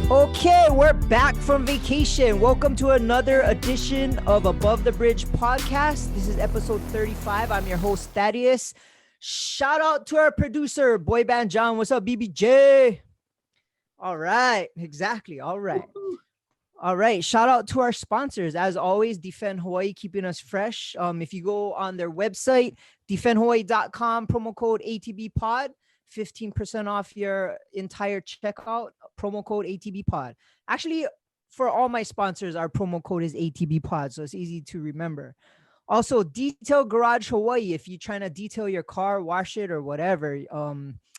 Okay, we're back from vacation. Welcome to another edition of Above the Bridge podcast. This is episode 35. I'm your host, Thaddeus. Shout out to our producer, Boy Band John. What's up, BBJ? All right, exactly. All right. Shout out to our sponsors. As always, Defend Hawaii, keeping us fresh. If you go on their website, defendhawaii.com, promo code ATBpod, 15% off your entire checkout, promo code ATBpod. Actually, for all my sponsors, our promo code is ATBpod, so it's easy to remember. Also, Detail Garage Hawaii, if you're trying to detail your car, wash it or whatever,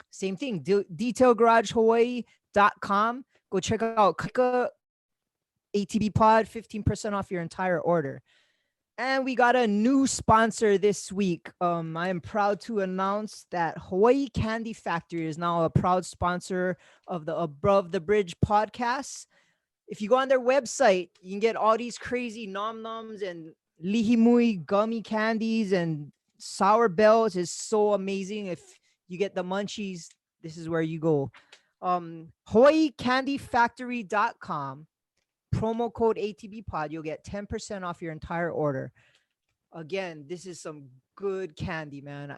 same thing, detailgaragehawaii.com. Go check out Kika ATBpod, 15% off your entire order. And we got a new sponsor this week. I am proud to announce that Hawaii Candy Factory is now a proud sponsor of the Above the Bridge podcast. If you go on their website, you can get all these crazy nom noms and lihimui gummy candies and sour bells. It's so amazing. If you get the munchies, this is where you go. HawaiiCandyFactory.com. Promo code ATBpod, you'll get 10% off your entire order. Again, this is some good candy, man.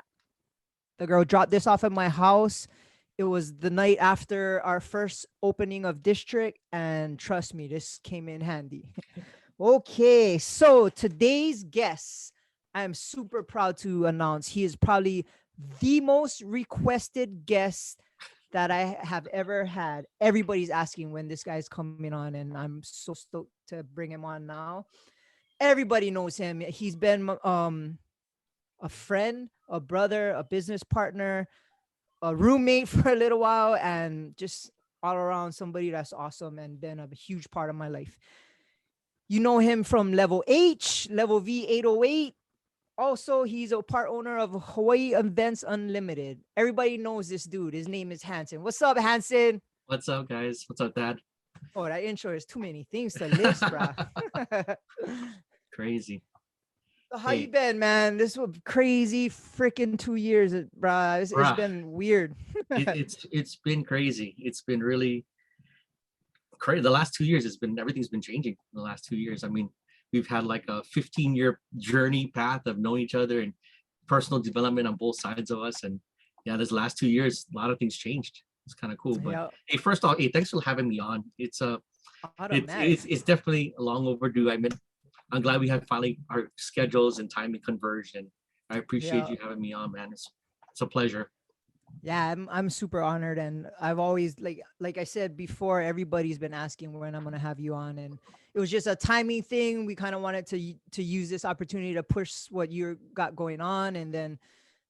The girl dropped this off at my house. It was the night after our first opening of District, and trust me, this came in handy. Okay, so today's guest, I'm super proud to announce he is probably the most requested guest that I have ever had. Everybody's asking when this guy's coming on, and I'm so stoked to bring him on now. Everybody knows him. He's been a friend, a brother, a business partner, a roommate for a little while, and just all around somebody that's awesome and been a huge part of my life. You know him from LevelV808. Also, he's a part owner of Hawaii Events Unlimited. Everybody knows this dude. His name is Hanson. What's up, Hanson? What's up, guys? What's up, Dad? Oh, that intro is too many things to list, bro. Crazy. So how you been, man? This was crazy freaking 2 years, bro. It's been weird. It's been crazy. It's been really crazy. The last 2 years, everything's been changing. The last 2 years, I mean, we've had like a 15-year journey path of knowing each other and personal development on both sides of us. And yeah, this last 2 years, a lot of things changed. It's kind of cool. But hey, first off, hey, thanks for having me on. It's definitely long overdue. I mean, I'm glad we have finally our schedules and timing converged, and I appreciate you having me on, man. It's a pleasure. Yeah, I'm super honored, and I've always like I said before, everybody's been asking when I'm gonna have you on, and it was just a timing thing. We kind of wanted to use this opportunity to push what you got going on, and then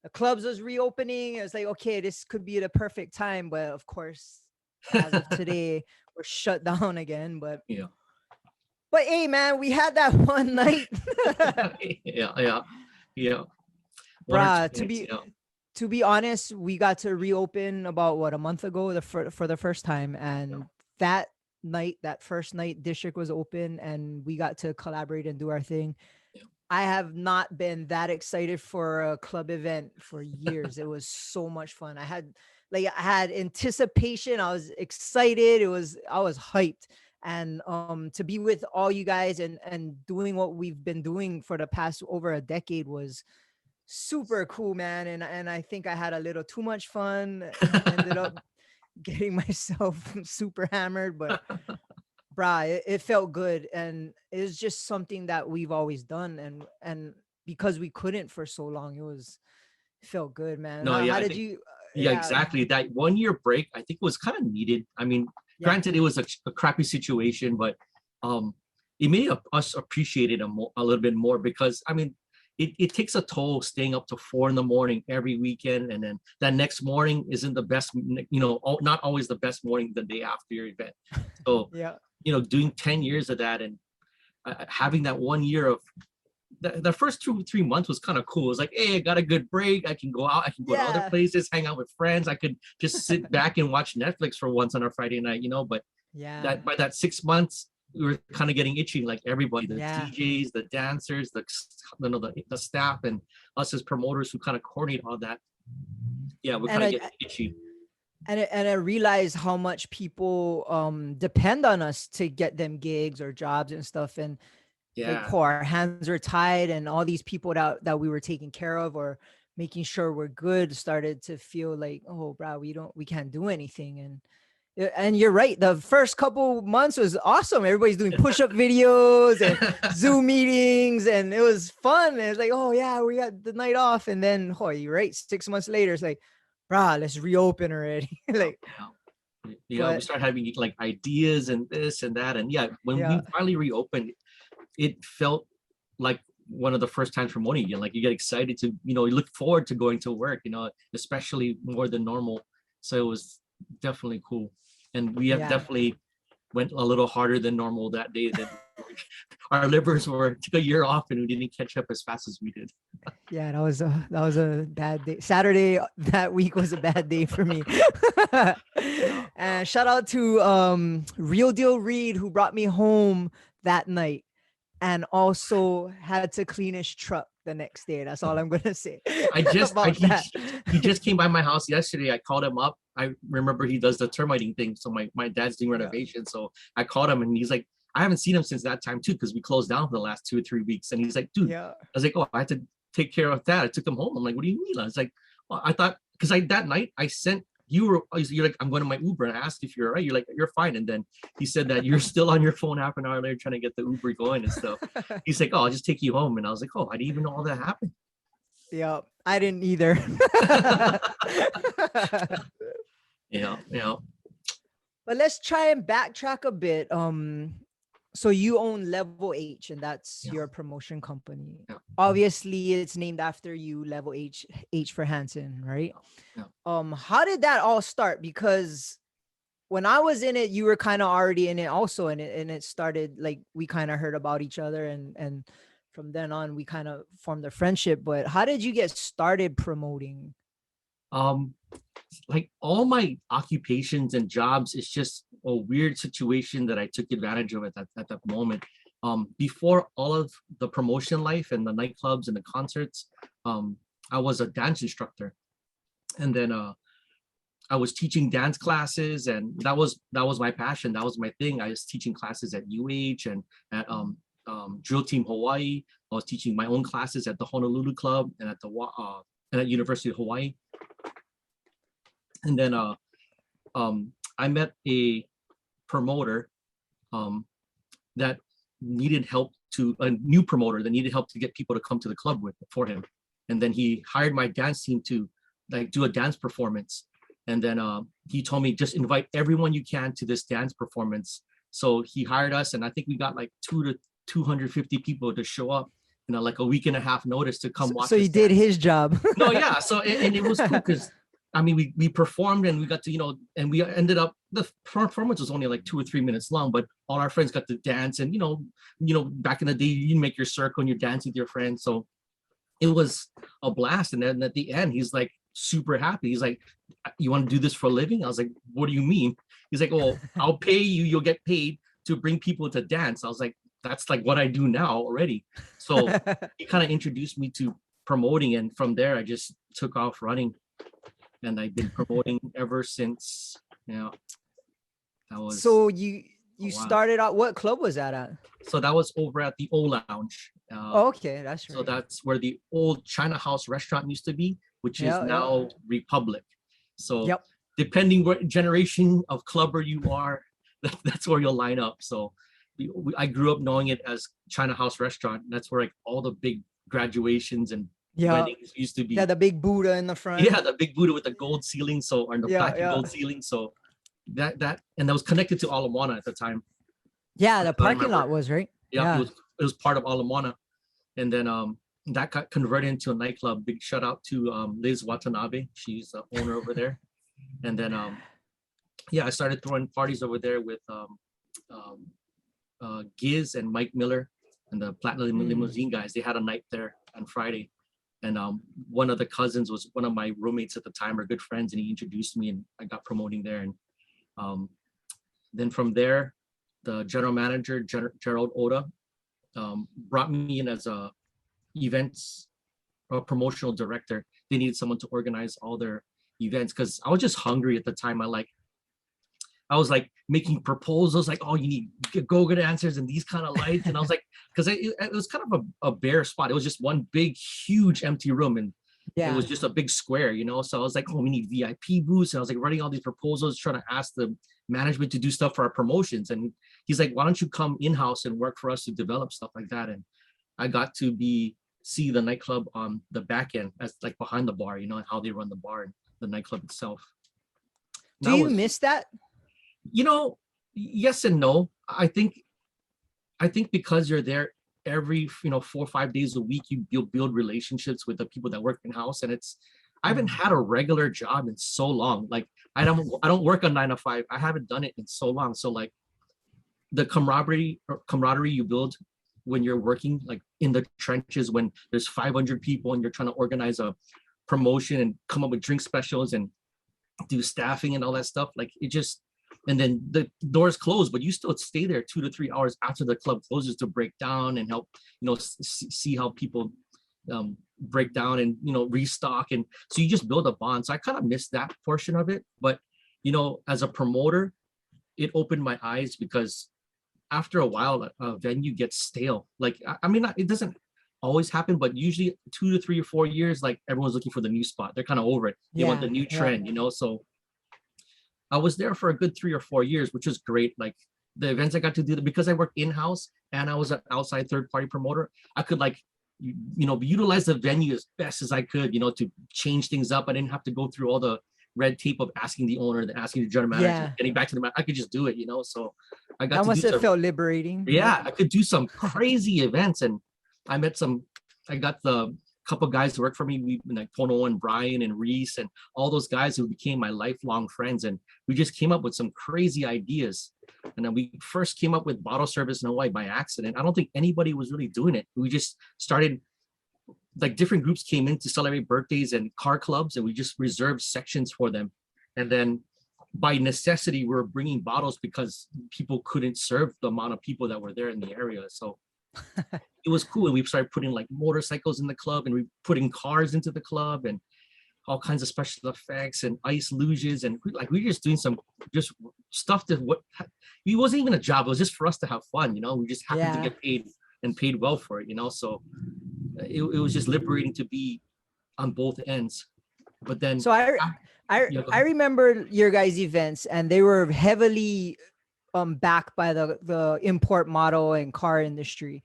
the clubs was reopening. It was like, okay, this could be the perfect time, but of course, as of today, we're shut down again. But yeah. But hey, man, we had that one night. yeah. Bruh, to be honest, we got to reopen about a month ago for the first time, and that first night, District was open, and we got to collaborate and do our thing. Yeah. I have not been that excited for a club event for years. It was so much fun. I had anticipation. I was excited. I was hyped. And to be with all you guys and doing what we've been doing for the past over a decade was super cool, man. And I think I had a little too much fun. Ended up getting myself super hammered, but brah, it felt good, and it was just something that we've always done, and because we couldn't for so long, it felt good, man. How did you? Yeah, exactly. That 1 year break, I think, was kind of needed. I mean. Yeah. Granted, it was a crappy situation, but it made us appreciate it a little bit more, because I mean, it takes a toll staying up to 4 a.m. every weekend, and then that next morning isn't the best, not always the best morning the day after your event. So doing 10 years of that, and having that 1 year of the first 2-3 months was kind of cool. It was like, hey, I got a good break. I can go out. I can go to other places, hang out with friends. I could just sit back and watch Netflix for once on a Friday night, But by that 6 months, we were kind of getting itchy, like everybody, the DJs, the dancers, the staff, and us as promoters who kind of coordinate all that. Yeah, we're kind of getting itchy. And I realized how much people depend on us to get them gigs or jobs and stuff. And like, Yeah. oh, our hands were tied, and all these people that we were taking care of or making sure we're good started to feel like, oh, bro, we can't do anything. And you're right. The first couple months was awesome. Everybody's doing push-up videos and Zoom meetings, and it was fun. And it's like, oh yeah, we got the night off. And then, oh, you're right. 6 months later, it's like, brah, let's reopen already. Like, Yeah, we but start having like ideas and this and that. And yeah, when yeah, we finally reopened, it felt like one of the first times promoting again. Like you get excited to, you look forward to going to work, especially more than normal. So it was definitely cool. And we have yeah. definitely went a little harder than normal that day. That our livers took a year off and we didn't catch up as fast as we did. Yeah, that was a bad day. Saturday that week was a bad day for me. And shout out to Real Deal Reed, who brought me home that night and also had to clean his truck the next day. That's all I'm gonna say about that. He just came by my house yesterday. I called him up. I remember he does the termiting thing. So my dad's doing renovation. So I called him and he's like, I haven't seen him since that time too, because we closed down for the last 2 or 3 weeks. And he's like, dude, Yeah. I was like, oh, I had to take care of that. I took him home. I'm like, what do you mean? I was like, well, I thought, because that night I sent you're like, I'm going to my Uber, and I asked if you're all right. You're like, you're fine. And then he said that you're still on your phone half an hour later trying to get the Uber going and stuff. He's like, oh, I'll just take you home. And I was like, oh, I didn't even know all that happened. Yeah, I didn't either. Yeah. But let's try and backtrack a bit. So you own Level H, and that's your promotion company. Yeah. Obviously, it's named after you, Level H for Hanson, right? Yeah. How did that all start? Because when I was in it, you were kind of already in it also, and it started like we kind of heard about each other, and from then on we kind of formed a friendship. But how did you get started promoting? Like all my occupations and jobs, it's just a weird situation that I took advantage of at that moment. Before all of the promotion life and the nightclubs and the concerts, I was a dance instructor, and then I was teaching dance classes, and that was my passion. That was my thing. I was teaching classes at UH and at Drill Team Hawaii. I was teaching my own classes at the Honolulu Club and at University of Hawaii. And then I met a promoter that needed help a new promoter that needed help to get people to come to the club for him. And then he hired my dance team to like do a dance performance. And then he told me, just invite everyone you can to this dance performance. So he hired us, and I think we got like 250 people to show up in like a week and a half notice to come watch. So you did his job. No, yeah. So and it was cool because I mean we performed and we got to and we ended up, the performance was only like 2 or 3 minutes long, but all our friends got to dance, and back in the day you make your circle and you dance with your friends. So it was a blast. And then at the end he's like super happy. He's like, you want to do this for a living? I was like, what do you mean? He's like, well, I'll pay you, you'll get paid to bring people to dance. I was like, that's like what I do now already. So he kind of introduced me to promoting, and from there I just took off running, and I've been promoting ever since. That was so you started out, what club was that at? So that was over at the O Lounge. Okay, that's right. So that's where the old China House restaurant used to be, which is now Republic. So depending what generation of clubber you are, that's where you'll line up. So I grew up knowing it as China House restaurant. That's where like all the big graduations and weddings used to be. Yeah, the big Buddha in the front. Yeah, the big Buddha with the gold ceiling, or the black and gold ceiling. So that was connected to Ala Moana at the time. Yeah, the parking lot was, right? Yeah. It was part of Ala Moana. And then that got converted into a nightclub. Big shout out to Liz Watanabe. She's the owner over there. And then I started throwing parties over there with Giz and Mike Miller and the Platinum Limousine guys. They had a night there on Friday. And one of the cousins was one of my roommates at the time, or good friends, and he introduced me, and I got promoting there. And then from there, the general manager, Gerald Oda, brought me in as a promotional director. They needed someone to organize all their events because I was just hungry at the time. I was like making proposals, like, oh, you need go-get answers and these kind of lights. And I was like, because it was kind of a bare spot. It was just one big, huge empty room. And it was just a big square, you know? So I was like, oh, we need VIP booths. And I was like running all these proposals, trying to ask the management to do stuff for our promotions. And he's like, why don't you come in-house and work for us to develop stuff like that? And I got to see the nightclub on the back end as like behind the bar, you know, and how they run the bar and the nightclub itself. Do you miss that? You know, yes and no. I think because you're there every 4 or 5 days a week, you'll build relationships with the people that work in house. And I haven't had a regular job in so long. Like I don't work a 9 to 5. I haven't done it in so long. So like the camaraderie you build when you're working like in the trenches, when there's 500 people and you're trying to organize a promotion and come up with drink specials and do staffing and all that stuff, like it just. And then the doors close, but you still stay there 2 to 3 hours after the club closes to break down and help, see how people break down and, restock. And so you just build a bond. So I kind of missed that portion of it. But, as a promoter, it opened my eyes because after a while, a venue gets stale. Like, I mean, it doesn't always happen, but usually 2 to 3 or 4 years, like everyone's looking for the new spot. They're kind of over it. They want the new trend, so I was there for a good 3 or 4 years, which was great. Like the events I got to do, because I worked in-house and I was an outside third-party promoter, I could utilize the venue as best as I could, to change things up. I didn't have to go through all the red tape of asking the owner, asking the general manager, getting back to the I could just do it, so I got that must have felt liberating. Yeah, I could do some crazy events, and I got the couple guys who worked for me, like Tono and Brian and Reese and all those guys who became my lifelong friends. And we just came up with some crazy ideas. And then we first came up with bottle service in Hawaii by accident. I don't think anybody was really doing it. We just started, like different groups came in to celebrate birthdays and car clubs, and we just reserved sections for them. And then by necessity, we were bringing bottles because people couldn't serve the amount of people that were there in the area. So it was cool. And we started putting like motorcycles in the club, and we putting cars into the club and all kinds of special effects and ice luges. And we were just doing some just stuff that it wasn't even a job. It was just for us to have fun. We just happened to get paid and paid well for it, so it was just liberating to be on both ends. But then, so I remember your guys' events, and they were heavily backed by the import model and car industry.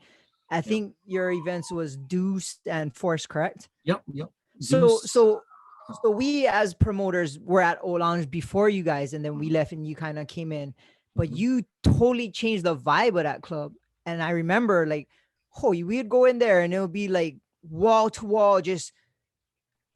I think your events was Deuce and Force, correct? Yep. So we as promoters were at Olange before you guys, and then we left and you kind of came in, but you totally changed the vibe of that club. And I remember we'd go in there and it would be like wall to wall, just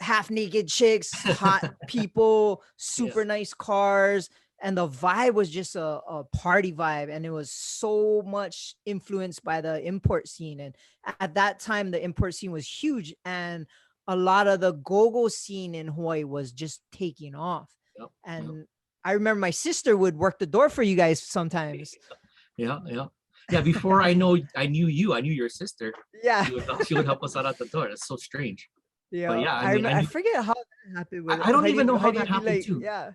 half naked chicks, hot people, super nice cars. And the vibe was just a party vibe. And it was so much influenced by the import scene. And at that time, the import scene was huge. And a lot of the go-go scene in Hawaii was just taking off. I remember my sister would work the door for you guys sometimes. Yeah. Before I knew your sister. Yeah. She would help us out at the door. That's so strange. Yeah. But I forget how that happened. I don't even know how that happened too. Yeah.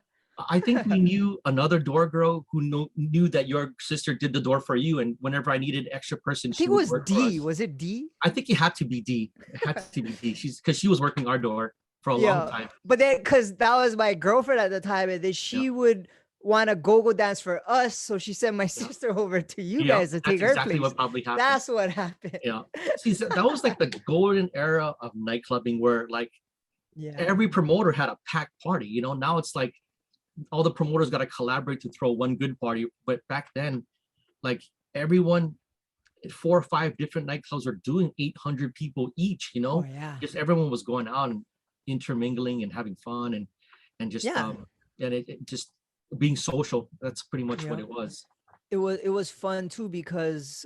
I think we knew another door girl who knew that your sister did the door for you, and whenever I needed an extra person, I think it was D. Was it D? I think it had to be D. It had to be D. Because she was working our door for a long time. But then, because that was my girlfriend at the time, and then she would want to go dance for us, so she sent my sister over to you guys to take her exactly place. What probably happened. That's what happened. Yeah. See, that was like the golden era of night clubbing, where every promoter had a packed party. Now it's like all the promoters got to collaborate to throw one good party. But back then, like everyone, 4 or 5 different nightclubs were doing 800 people each, just everyone was going out and intermingling and having fun and just, and it just being social. That's pretty much what it was. It was fun too, because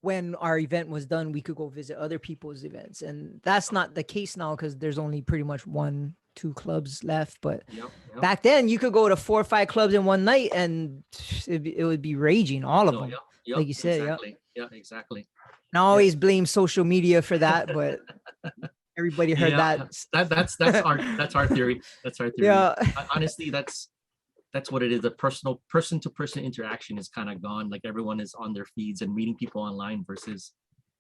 when our event was done, we could go visit other people's events. And that's not the case now, because there's only pretty much 1-2 clubs left. But back then you could go to 4 or 5 clubs in one night and it would be raging, all of them. Like you said. Exactly. Yeah, exactly. And I always blame social media for that, but Everybody heard that. That's our theory. That's our theory. Yeah. Honestly, that's what it is. The person to person interaction is kind of gone. Like everyone is on their feeds and meeting people online versus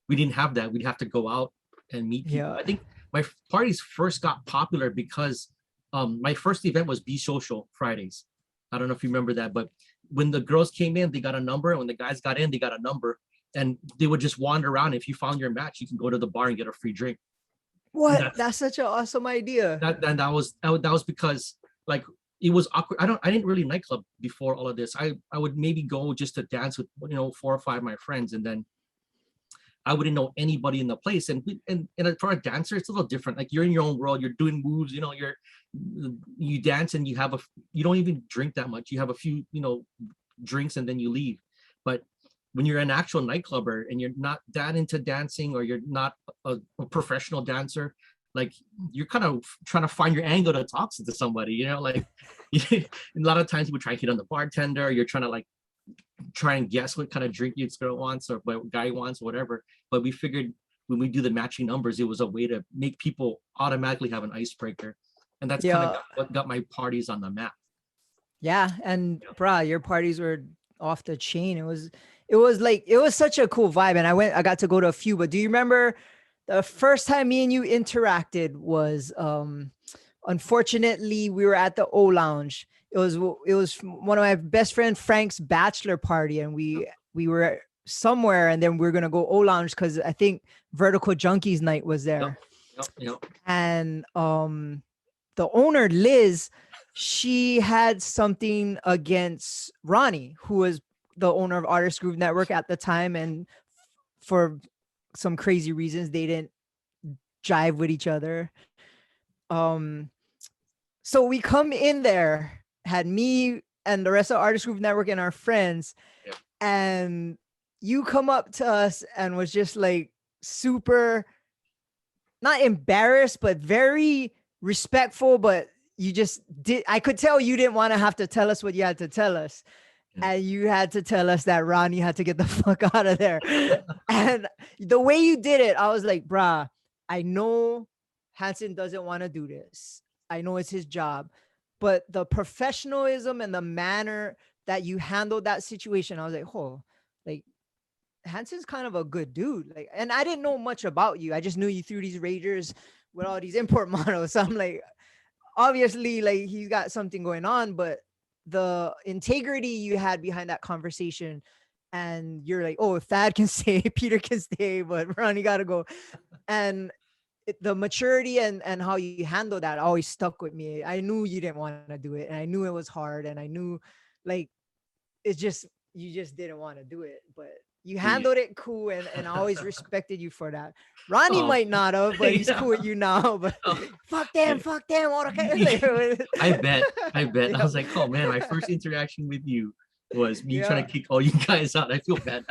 we didn't have that. We'd have to go out and meet people. Yeah. I think my parties first got popular because my first event was Be Social Fridays. I don't know if you remember that, but when the girls came in, they got a number. And when the guys got in, they got a number. And they would just wander around. If you found your match, you can go to the bar and get a free drink. What? That's such an awesome idea. That was because like it was awkward. I didn't really nightclub before all of this. I would maybe go just to dance with 4 or 5 of my friends, and then I wouldn't know anybody in the place. And for a dancer, it's a little different. Like you're in your own world, you're doing moves, you dance and you don't even drink that much. You have a few, drinks and then you leave. But when you're an actual nightclubber and you're not that into dancing, or you're not a professional dancer, like you're kind of trying to find your angle to talk to somebody, like a lot of times people try to hit on the bartender, or you're trying to try and guess what kind of drink this girl wants or what guy wants, whatever. But we figured when we do the matching numbers, it was a way to make people automatically have an icebreaker. And that's kind of what got my parties on the map. Yeah. And brah, your parties were off the chain. It was such a cool vibe. And I got to go to a few, but do you remember the first time me and you interacted was, unfortunately we were at the O Lounge. It was one of my best friend Frank's bachelor party, and we were somewhere, and then we are gonna go O Lounge because I think Vertical Junkies night was there. Yep. And the owner Liz, she had something against Ronnie, who was the owner of Artist Groove Network at the time, and for some crazy reasons they didn't jive with each other. So we come in there, had me and the rest of Artist Group Network and our friends, and you come up to us and was just like super, not embarrassed, but very respectful. But you just did, I could tell you didn't want to have to tell us what you had to tell us. And you had to tell us that Ronnie had to get the fuck out of there. And the way you did it, I was like, brah, I know Hanson doesn't want to do this. I know it's his job, but the professionalism and the manner that you handled that situation, I was like, oh, like Hanson's kind of a good dude. Like, and I didn't know much about you. I just knew you threw these ragers with all these import models. So I'm like, obviously, like he's got something going on, but the integrity you had behind that conversation, and you're like, oh, if Thad can stay, Peter can stay, but Ronnie gotta go. And the maturity and how you handle that always stuck with me. I knew you didn't want to do it, and I knew it was hard, and I knew like it's just, you just didn't want to do it, but you handled it cool, and I always respected you for that. Ronnie might not have, but he's cool with you now. But fuck them. I bet. I was like, oh man, my first interaction with you was me trying to kick all you guys out. I feel bad.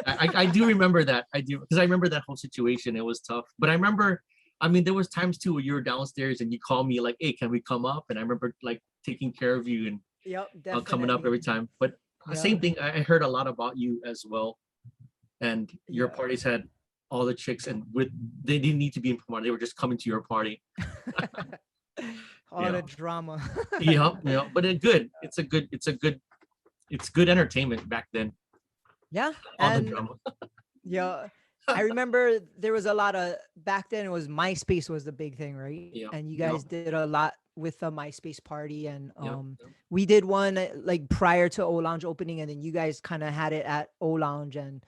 I do remember that. I do, because I remember that whole situation. It was tough. But I remember, there was times too where you were downstairs and you called me like, hey, can we come up? And I remember like taking care of you and coming up every time. But same thing, I heard a lot about you as well. And your parties had all the chicks, and they didn't need to be in Pomona. They were just coming to your party. All the drama. But it's good entertainment back then. Yeah. All the drama. I remember there was a lot of, back then it was MySpace was the big thing, right? Yeah. And you guys did a lot with the MySpace party, and we did one like prior to O Lounge opening, and then you guys kind of had it at O Lounge, and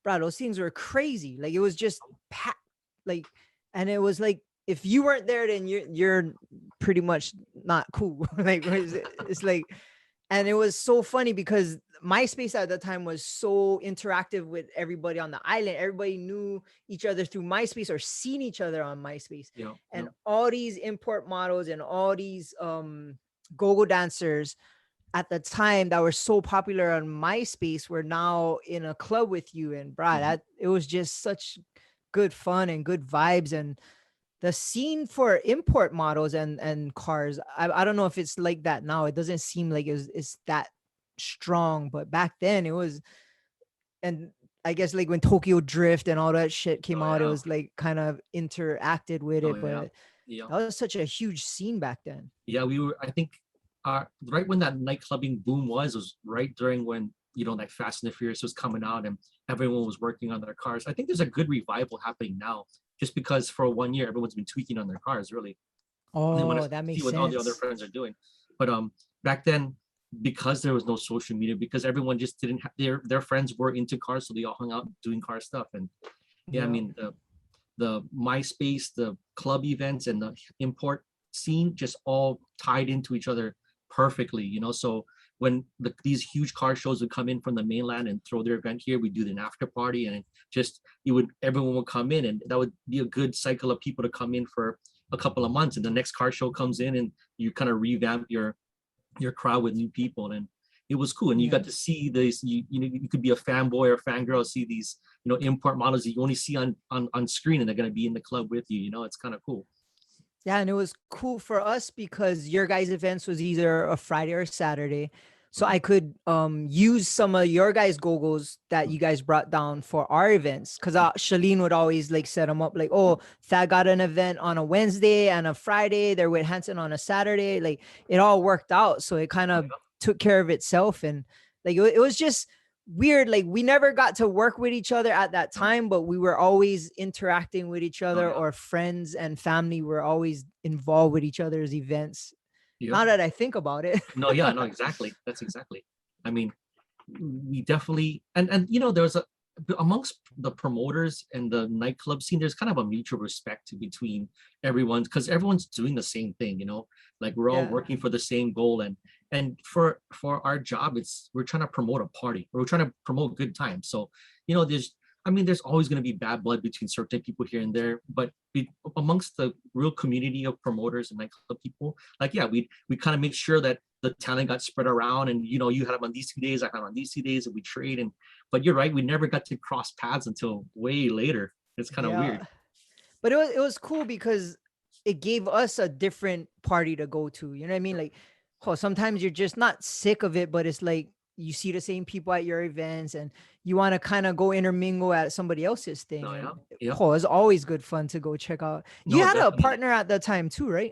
bro, those things were crazy. Like it was just packed, like, and it was like if you weren't there, then you're pretty much not cool. Like it's like, and it was so funny because MySpace at the time was so interactive with everybody on the island. Everybody knew each other through MySpace or seen each other on MySpace. And all these import models and all these go-go dancers at the time that were so popular on MySpace were now in a club with you. And Brad, it was just such good fun and good vibes. And the scene for import models and cars, I don't know if it's like that now. It doesn't seem like it's that strong, but back then it was. And I guess like when Tokyo Drift and all that shit came Oh out, it yeah. was like kind of interacted with Oh it, yeah. but Yeah. that was such a huge scene back then. Yeah, we were, I think, right when that nightclubbing boom was right during when, like Fast and the Furious was coming out and everyone was working on their cars. I think there's a good revival happening now, just because for 1 year everyone's been tweaking on their cars, really. They want Oh, to that see makes what all the other sense. friends are doing. But back then, because there was no social media, because everyone just didn't have their friends were into cars, so they all hung out doing car stuff. And yeah, I Yeah. mean the MySpace, the club events, and the import scene just all tied into each other perfectly. So when these huge car shows would come in from the mainland and throw their event here, we do an after party, and everyone would come in, and that would be a good cycle of people to come in for a couple of months, and the next car show comes in, and you kind of revamp your crowd with new people, and it was cool. And you Yeah. got to see this. You could be a fanboy or fangirl, see these import models that you only see on screen, and they're gonna be in the club with you. It's kind of cool. Yeah, and it was cool for us because your guys' events was either a Friday or Saturday. So I could use some of your guys' gogos that you guys brought down for our events. Cause Shalene would always like set them up like, oh, Thad got an event on a Wednesday and a Friday. They're with Hanson on a Saturday. Like it all worked out. So it kind of took care of itself. And like it was just weird. Like we never got to work with each other at that time, but we were always interacting with each Oh other, yeah. or friends and family were always involved with each other's events. Yep. Now that I think about it. No, yeah, no, exactly. That's exactly. I mean, we definitely, and there was amongst the promoters and the nightclub scene, there's kind of a mutual respect between everyone, because everyone's doing the same thing. Like we're all Yeah. working for the same goal, and for our job, we're trying to promote a party, we're trying to promote good times. So there's always going to be bad blood between certain people here and there, but amongst the real community of promoters and nightclub people, like, yeah, we kind of make sure that the talent got spread around, and you had them on these 2 days, I had on these 2 days, and we trade. But you're right, we never got to cross paths until way later. It's kind of weird. Yeah. But it was cool because it gave us a different party to go to. You know what I mean? Like, oh, sometimes you're just not sick of it, but it's like you see the same people at your events and you want to kind of go intermingle at somebody else's thing. No, yeah, And yeah. oh, it's always good fun to go check out. You No, had a definitely. partner at the time too, right?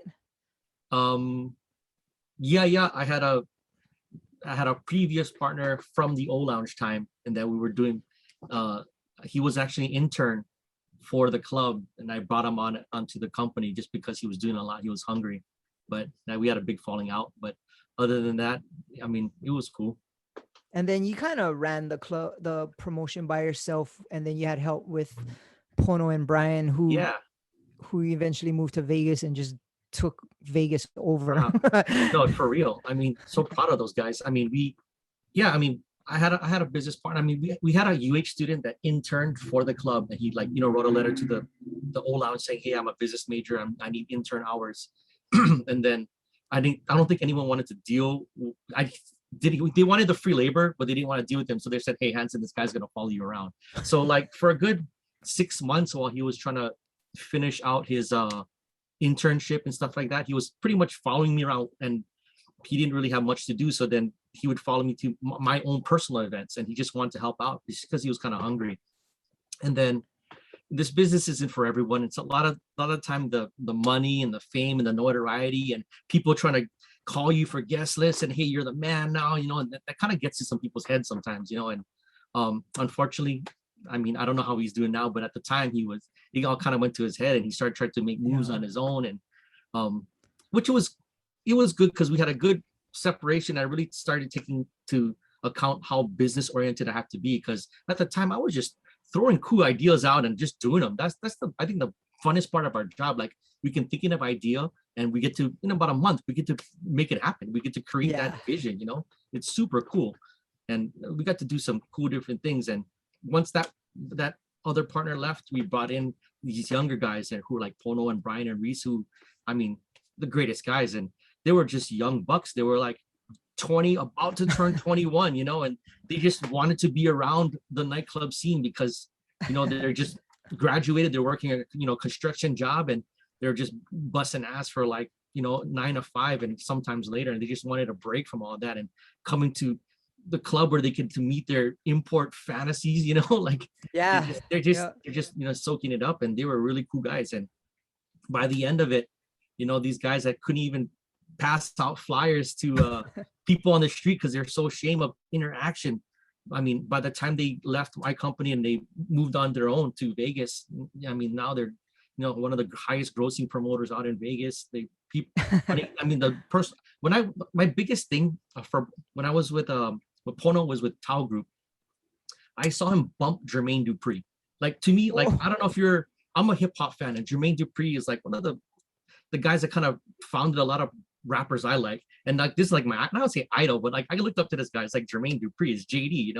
Yeah, I had a previous partner from the old lounge time, and then we were doing he was actually an intern for the club, and I brought him onto the company just because he was doing a lot. He was hungry, but now we had a big falling out. But other than that, I mean, it was cool. And then you kind of ran the promotion by yourself, and then you had help with Pono and Brian, who Yeah. eventually moved to Vegas and just took Vegas over. No, for real. I mean, so proud of those guys. I mean, I had a business partner. I mean, we had a UH student that interned for the club, and he wrote a letter to the old lounge saying, "Hey, I'm a business major. I need intern hours." And then I don't think anyone wanted to deal. They wanted the free labor, but they didn't want to deal with him. So they said, "Hey, Hanson, this guy's gonna follow you around." So like for a good 6 months while he was trying to finish out his internship and stuff like that, he was pretty much following me around, and he didn't really have much to do. So then he would follow me to my own personal events, and he just wanted to help out just because he was kind of hungry. And then this business isn't for everyone. It's a lot of time the money and the fame and the notoriety and people trying to call you for guest lists and, hey, you're the man now, and that kind of gets to some people's heads sometimes, and unfortunately, I mean, I don't know how he's doing now, but at the time he all kind of went to his head, and he started trying to make moves on his own, and which it was good because we had a good separation. I really started taking to account how business oriented I have to be, because at the time I was just throwing cool ideas out and just doing them. That's I think the funnest part of our job. Like, we can think of idea, and we get to, in about a month, we get to make it happen. We get to create that vision. It's super cool, and we got to do some cool different things. And once that other partner left, we brought in these younger guys who were like Pono and Brian and Reese, who, I mean, the greatest guys. And they were just young bucks. They were like 20, about to turn 21, and they just wanted to be around the nightclub scene because, they're just graduated, they're working a construction job, and they're just busting ass for 9 to 5 and sometimes later. And they just wanted a break from all that and coming to the club where they can to meet their import fantasies, like Yeah. they're just soaking it up, and they were really cool guys. And by the end of it, these guys that couldn't even pass out flyers to people on the street because they're so ashamed of interaction. I mean, by the time they left my company and they moved on their own to Vegas, I mean, now they're, one of the highest grossing promoters out in Vegas. I mean, my biggest thing for when I was with Pono was with Tao Group. I saw him bump Jermaine Dupri. Like, to me, like, I don't know if I'm a hip hop fan, and Jermaine Dupri is like one of the guys that kind of founded a lot of rappers I like. And like, this is like I don't say idol, but like I looked up to this guy. It's like Jermaine Dupri is JD,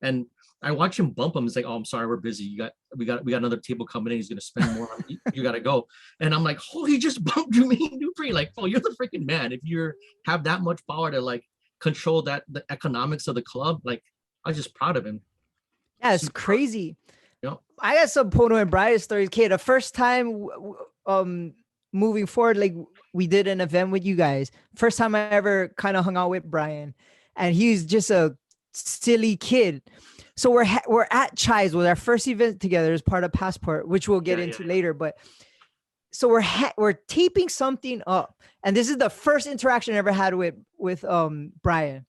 and I watch him bump him. It's like, oh, I'm sorry, we're busy. We got another table coming in. He's gonna spend more on you gotta go. And I'm like, oh, he just bumped Jermaine Dupri. Like, oh, you're the freaking man. If you have that much power to like control the economics of the club, like, I was just proud of him. Yeah, it's crazy. I got some Pono and Brian stories. Okay, the first time moving forward, like, we did an event with you guys. First time I ever kind of hung out with Brian, and he's just a silly kid. So we're at Chai's with our first event together as part of Passport, which we'll get into later. But so we're taping something up, and this is the first interaction I ever had with Brian.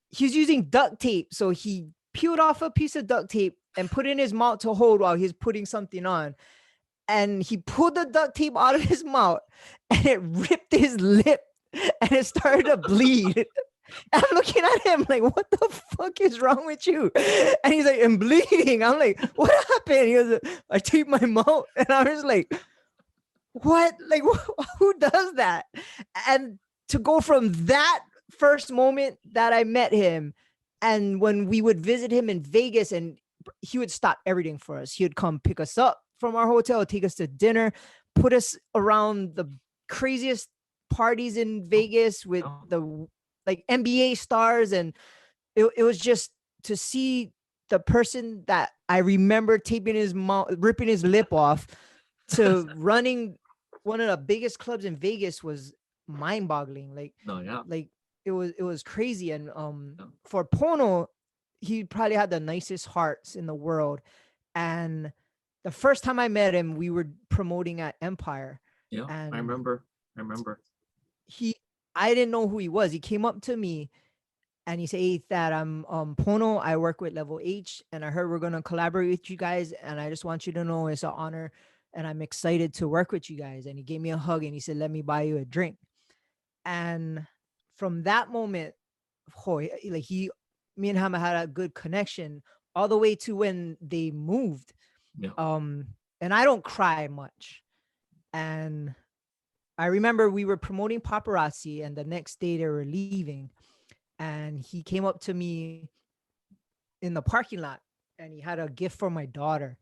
He's using duct tape, so he peeled off a piece of duct tape and put in his mouth to hold while he's putting something on. And he pulled the duct tape out of his mouth, and it ripped his lip, and it started to bleed. I'm looking at him like, what the fuck is wrong with you? And he's like, I'm bleeding. I'm like, what happened? He goes, I taped my mouth. And I was like, what? Like, who does that? And to go from that first moment that I met him, and when we would visit him in Vegas, and he would stop everything for us. He would come pick us up from our hotel, take us to dinner, put us around the craziest parties in Vegas with the like NBA stars. And it was just to see the person that I remember taping his mouth, ripping his lip off, to running one of the biggest clubs in Vegas was mind-boggling. Like, like it was crazy. And for Pono, he probably had the nicest hearts in the world. And the first time I met him, we were promoting at Empire. Yeah, and I remember. I didn't know who he was. He came up to me and he said, "Hey, Thad, I'm Pono. I work with Level H, and I heard we're gonna collaborate with you guys. And I just want you to know it's an honor, and I'm excited to work with you guys." And he gave me a hug and he said, "Let me buy you a drink." And from that moment, like, me and him had a good connection all the way to when they moved. Yeah. And I don't cry much. And I remember we were promoting Paparazzi, and the next day they were leaving, and he came up to me in the parking lot, and he had a gift for my daughter.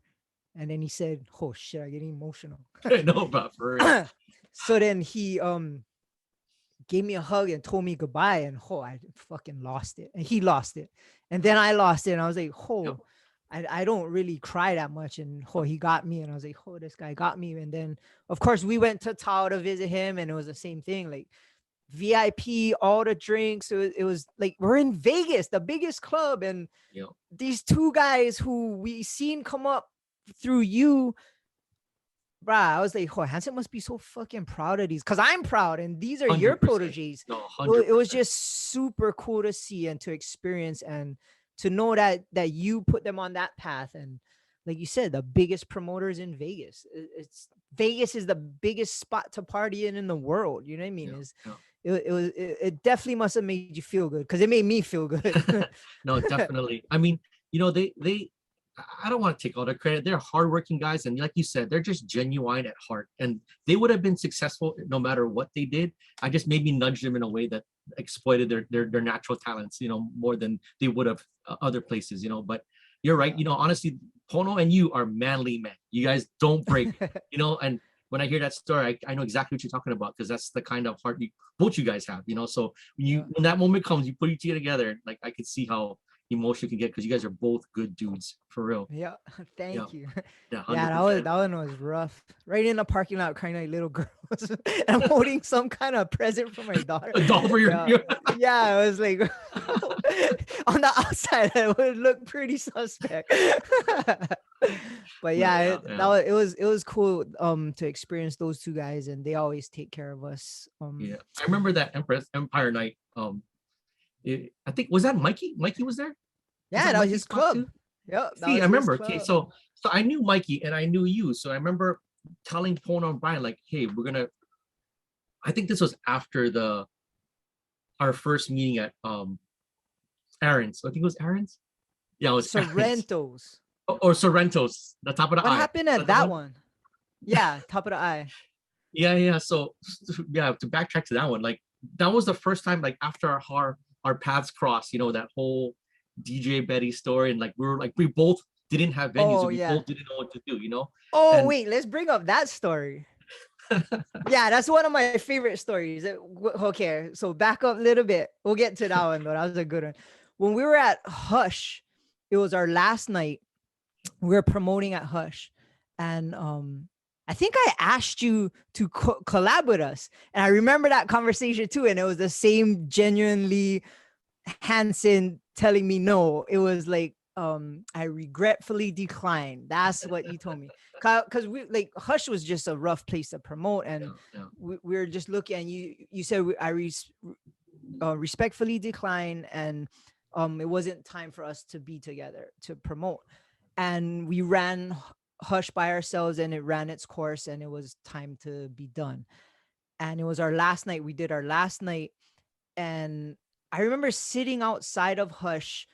And then he said, "Oh shit, I'm getting emotional." I know about for real. So then he gave me a hug and told me goodbye, and I fucking lost it. And he lost it. And then I lost it, and I was like, I don't really cry that much. And he got me, and I was like, this guy got me. And then of course we went to Tao to visit him, and it was the same thing, like VIP, all the drinks. It was like, we're in Vegas, the biggest club, and these two guys who we seen come up through you, bruh. I was like, Hanson must be so fucking proud of these, because I'm proud, and these are 100%. Your proteges. No, it was just super cool to see and to experience, and to know that you put them on that path. And like you said, the biggest promoters in Vegas. Vegas is the biggest spot to party in the world. You know what I mean? It definitely must have made you feel good, because it made me feel good. No, definitely. I mean, I don't want to take all the credit. They're hardworking guys, and like you said, they're just genuine at heart, and they would have been successful no matter what they did. I just maybe nudged them in a way that exploited their natural talents, more than they would have other places, But you're right. Honestly, Pono and you are manly men. You guys don't break, And when I hear that story, I know exactly what you're talking about, because that's the kind of heart both you guys have, So when that moment comes, you put each other together. Like, I could see how emotional you can get, because you guys are both good dudes, for real. Yeah, thank you. Yeah, that one was rough. Right in the parking lot, crying like little girls. I'm holding some kind of present for my daughter. A doll for your. Yeah, I was like, On the outside, it would look pretty suspect. But yeah, it was cool to experience those two guys, and they always take care of us. Yeah, I remember that Empire night. I think was that Mikey. Mikey was there. Yeah, that was his club. Yep. See, I remember. Okay, so I knew Mikey and I knew you. So I remember telling Pona and Brian, like, hey, we're gonna. I think this was after our first meeting at Aaron's. I think it was Aaron's. Yeah, it was Sorrento's. Or Sorrento's, the top of the eye. What happened at that one? Yeah, top of the eye. Yeah. So yeah, to backtrack to that one, like that was the first time, like after our paths crossed, that whole DJ Betty story, and like we both didn't have venues, and we both didn't know what to do, Oh, wait, let's bring up that story. Yeah, that's one of my favorite stories. Okay, so back up a little bit. We'll get to that one though. That was a good one. When we were at Hush, it was our last night. We were promoting at Hush, and I think I asked you to collab with us, and I remember that conversation too. And it was the same genuinely Hanson telling me no. It was like, I regretfully declined. That's what you told me. Because we like Hush was just a rough place to promote, and we were just looking. And you said I respectfully declined, and it wasn't time for us to be together to promote. And we ran Hush by ourselves, and it ran its course, and it was time to be done. And it was our last night. We did our last night, and I remember sitting outside of Hush,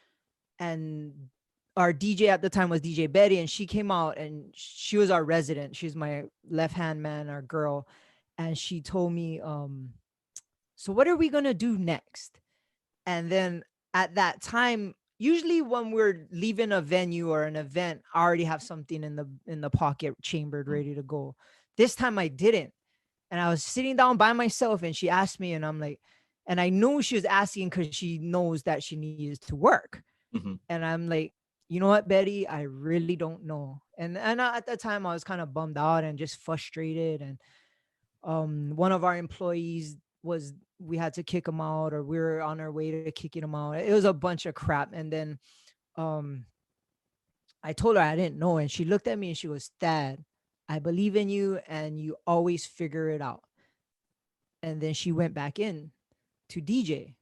and our DJ at the time was DJ Betty, and she came out, and she was our resident. She's my left-hand man, our girl. And she told me, so what are we going to do next? And then at that time, usually when we're leaving a venue or an event, I already have something in the pocket chambered, ready to go. This time I didn't. And I was sitting down by myself, and she asked me, and I'm like, and I knew she was asking because she knows that she needs to work. Mm-hmm. And I'm like, you know what, Betty, I really don't know. And at that time I was kind of bummed out and just frustrated. And one of our employees we had to kick him out, or we were on our way to kicking him out. It was a bunch of crap. And then I told her I didn't know, and she looked at me and she goes, Thad, I believe in you, and you always figure it out. And then she went back in to DJ.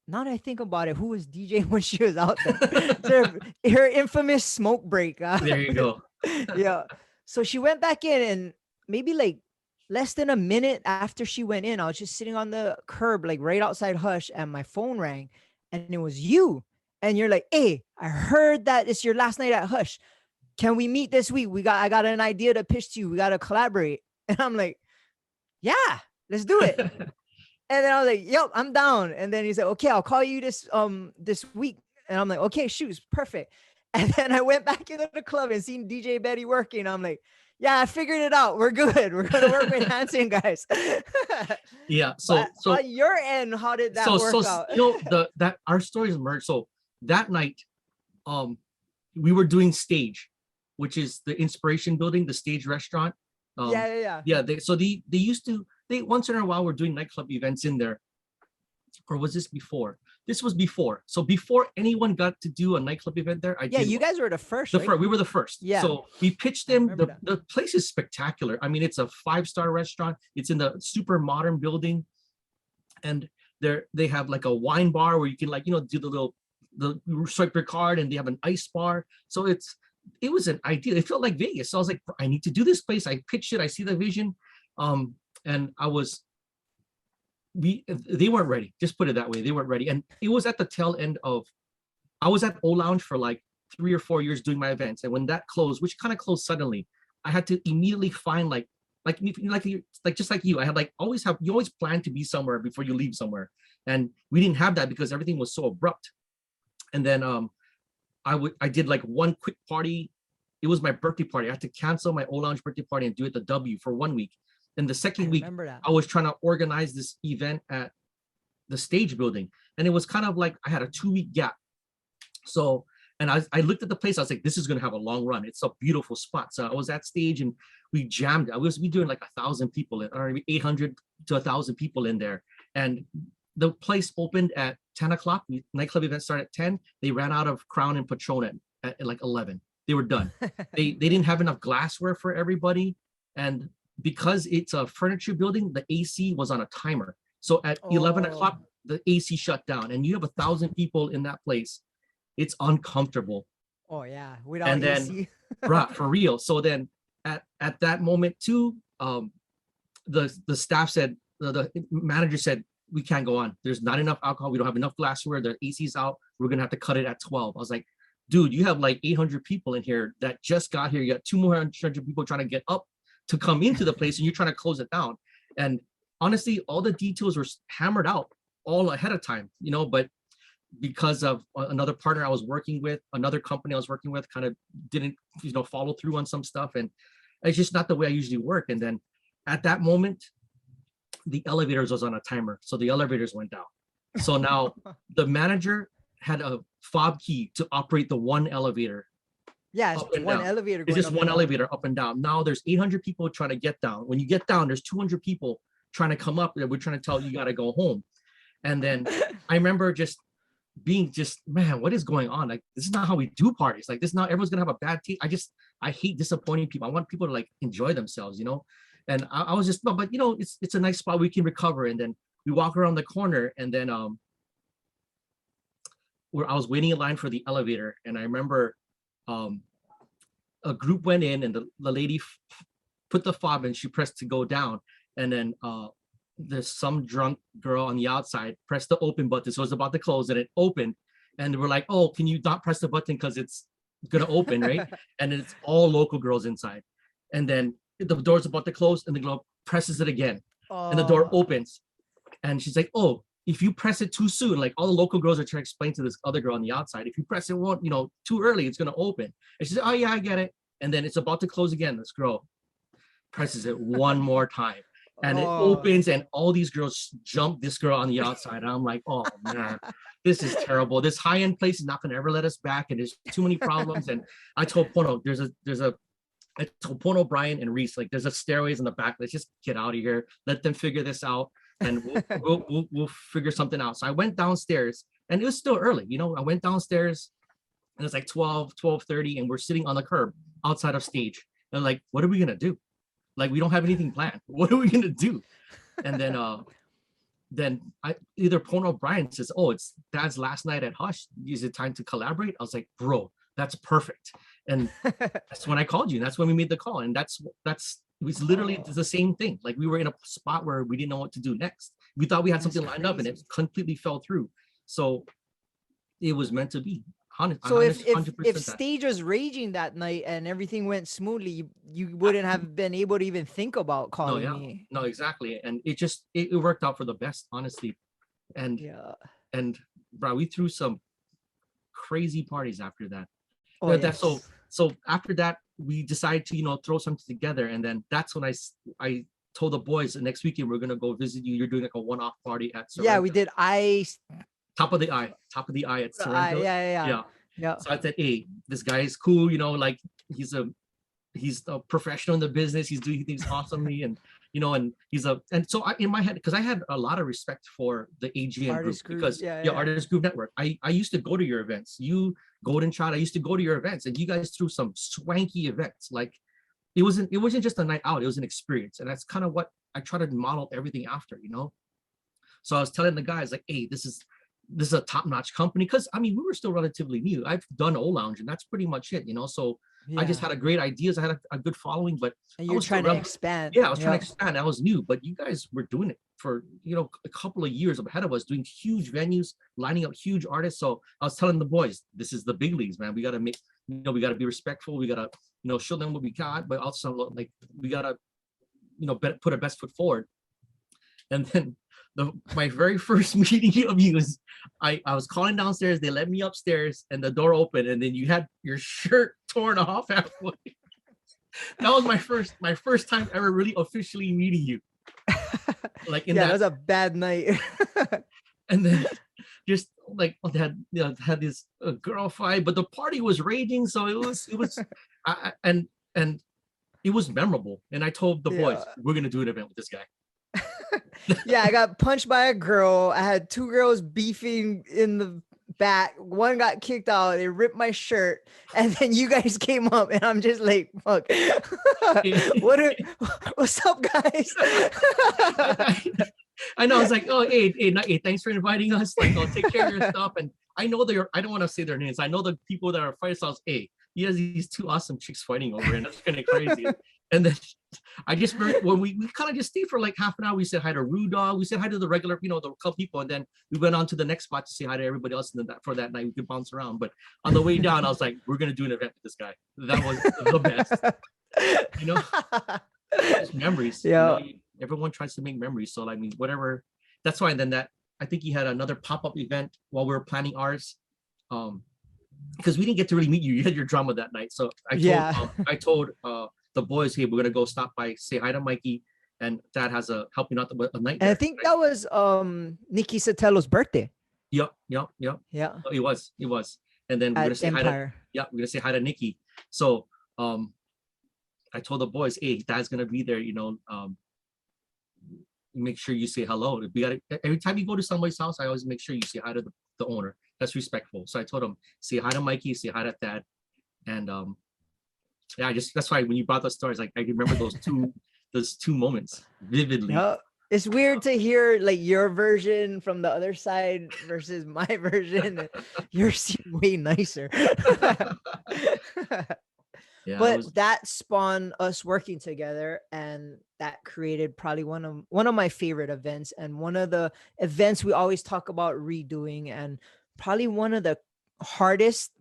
Now that I think about it, who was DJ when she was out there? Her infamous smoke break. There you go. Yeah. So she went back in, and maybe like less than a minute after she went in, I was just sitting on the curb, like right outside Hush, and my phone rang, and it was you. And you're like, hey, I heard that it's your last night at Hush. Can we meet this week? I got an idea to pitch to you. We got to collaborate. And I'm like, yeah, let's do it. And then I was like, yep, I'm down. And then he said, okay, I'll call you this week. And I'm like, okay, shoot, perfect. And then I went back into the club and seen DJ Betty working. I'm like, yeah, I figured it out. We're good. We're going to work with Hanson guys. Yeah. So on your end, how did that work out? That our stories merged. So that night, we were doing Stage, which is the Inspiration Building, the Stage restaurant. Yeah. They used to, once in a while, we're doing nightclub events in there. Or was this before? This was before. So before anyone got to do a nightclub event there, you guys were the first. Right? We were the first. Yeah. So we pitched them. The place is spectacular. I mean, it's a 5-star restaurant. It's in the super modern building, and they have like a wine bar where you can do the swipe your card, and they have an ice bar. So it was an idea. It felt like Vegas. So I was like, I need to do this place. I pitched it. I see the vision. And they weren't ready. Just put it that way. They weren't ready. And it was at the tail end of, I was at O Lounge for like 3 or 4 years doing my events. And when that closed, which kind of closed suddenly, I had to immediately find just like you, I had you always plan to be somewhere before you leave somewhere. And we didn't have that because everything was so abrupt. And then I did like one quick party. It was my birthday party. I had to cancel my O Lounge birthday party and do it the W for 1 week. Then the second week, I was trying to organize this event at the Stage building. And it was kind of like I had a 2-week gap. So, and I looked at the place. I was like, this is going to have a long run. It's a beautiful spot. So I was at Stage and we jammed. We doing like 1,000 people, or 800 to 1,000 people in there. And the place opened at 10 o'clock. Nightclub event started at 10. They ran out of Crown and Patron at like 11. They were done. They didn't have enough glassware for everybody. And because it's a furniture building, the AC was on a timer. So at 11 o'clock, the AC shut down, and you have 1,000 people in that place. It's uncomfortable. Oh yeah, without And then, AC. right, for real. So then at that moment too, the staff said, the manager said, we can't go on. There's not enough alcohol. We don't have enough glassware. The AC's out. We're gonna have to cut it at 12. I was like, dude, you have like 800 people in here that just got here. You got 200 people trying to get up to come into the place, and you're trying to close it down. And honestly, all the details were hammered out all ahead of time, you know, but because of another partner I was working with, another company I was working with kind of didn't, you know, follow through on some stuff. And it's just not the way I usually work. And then at that moment, the elevators was on a timer. So the elevators went down. So now the manager had a fob key to operate the one elevator. Yeah, it's one down. elevator. It's just one elevator up and down. Now there's 800 people trying to get down. When you get down, there's 200 people trying to come up. We're trying to tell you got to go home. And then I remember just being man, what is going on? Like, this is not how we do parties. Like, this is not, everyone's gonna have a bad tea. I hate disappointing people. I want people to like enjoy themselves, you know? And I was just, but you know, it's a nice spot we can recover. And then we walk around the corner, and then where I was waiting in line for the elevator, and I remember a group went in, and the lady put the fob and she pressed to go down, and then there's some drunk girl on the outside pressed the open button, so it's about to close, and it opened, and we're like, oh, can you not press the button because it's gonna open, right? And it's all local girls inside, and then the door's about to close, and the girl presses it again, and the door opens, and she's like, oh, if you press it too soon, like all the local girls are trying to explain to this other girl on the outside, if you press it too early, it's gonna open. And she said, oh yeah, I get it. And then it's about to close again. This girl presses it one more time, and it opens, and all these girls jump this girl on the outside. And I'm like, oh man, this is terrible. This high-end place is not gonna ever let us back, and there's too many problems. And I told Pono, I told Pono, Brian, and Reese, like, there's a stairways in the back. Let's just get out of here. Let them figure this out, and we'll figure something out. So I went downstairs, and it was still early. You know, I went downstairs, and it's like 12:30, and we're sitting on the curb outside of stage. And like, what are we gonna do? Like, we don't have anything planned. What are we gonna do? And then I either Pono or Brian says, oh, it's Dad's last night at Hush. Is it time to collaborate? I was like, bro, that's perfect. And that's when I called you. And that's when we made the call. And it was literally the same thing. Like, we were in a spot where we didn't know what to do next. We thought we had something lined up, and it completely fell through. So it was meant to be. So if stage was raging that night and everything went smoothly, you wouldn't have been able to even think about calling me. No, exactly. And it worked out for the best, honestly. And bro, we threw some crazy parties after that. So after that, we decided to throw something together, and then that's when I told the boys the next weekend we're gonna go visit you. You're doing like a one-off party at Sorrento. Yeah, we did. Top of the eye at Sorrento. Yeah. So I said, hey, this guy is cool, like he's a professional in the business. He's doing things awesomely, and so in my head, because I had a lot of respect for the AGN group, because Artist Group Network. I used to go to your events. You, Golden Child, I used to go to your events, and you guys threw some swanky events. Like, it wasn't just a night out, it was an experience. And that's kind of what I try to model everything after, So I was telling the guys, like, hey, this is a top-notch company, because we were still relatively new. I've done O Lounge, and that's pretty much it, so I just had great ideas. I had a good following, but and you're trying to expand. Yeah, I was trying to expand. I was new, but you guys were doing it for a couple of years ahead of us, doing huge venues, lining up huge artists. So I was telling the boys, this is the big leagues, man. We got to make, we got to be respectful. We got to show them what we got, but also like we got to put our best foot forward. And then my very first meeting of you is I was calling downstairs. They let me upstairs, and the door opened, and then you had your shirt torn off halfway. That was my first time ever really officially meeting you. Like that was a bad night. And then just like they had this girl fight, but the party was raging, so it was and it was memorable. And I told the boys, we're gonna do an event with this guy. Yeah, I got punched by a girl. I had two girls beefing in the back. One got kicked out. They ripped my shirt, and then you guys came up, and I'm just like, "Fuck, what's up, guys?" I know. I was like, oh, hey, thanks for inviting us. Like, I'll take care of your stuff. And I know they're, I don't want to say their names. I know the people that are fighting. So I was, hey, he has these two awesome chicks fighting over it. And that's kind of crazy. And then I just remember when we kind of just stayed for like half an hour. We said hi to Rudolph. We said hi to the regular, the couple people. And then we went on to the next spot to say hi to everybody else. And then for that night, we could bounce around. But on the way down, I was like, we're going to do an event with this guy. That was the best. Just memories. Yeah. Everyone tries to make memories. So I mean, whatever. That's why. And then I think he had another pop-up event while we were planning ours. Because we didn't get to really meet you. You had your drama that night. So I told the boys, hey, we're gonna go stop by, say hi to Mikey, and Dad has a helping out a night. And I think that was Nikki Sotelo birthday. Yep. Yeah. So it was. And then we're gonna say Empire. we're gonna say hi to Nikki. So I told the boys, hey, Dad's gonna be there, make sure you say hello. Every time you go to somebody's house, I always make sure you say hi to the owner. That's respectful. So I told him, say hi to Mikey, say hi to Dad. And that's why when you brought those stories, like I remember those two moments vividly. Yeah. It's weird to hear like your version from the other side versus my version. Yours way nicer. Yeah, but that spawned us working together, and that created probably one of my favorite events, and one of the events we always talk about redoing, and probably one of the hardest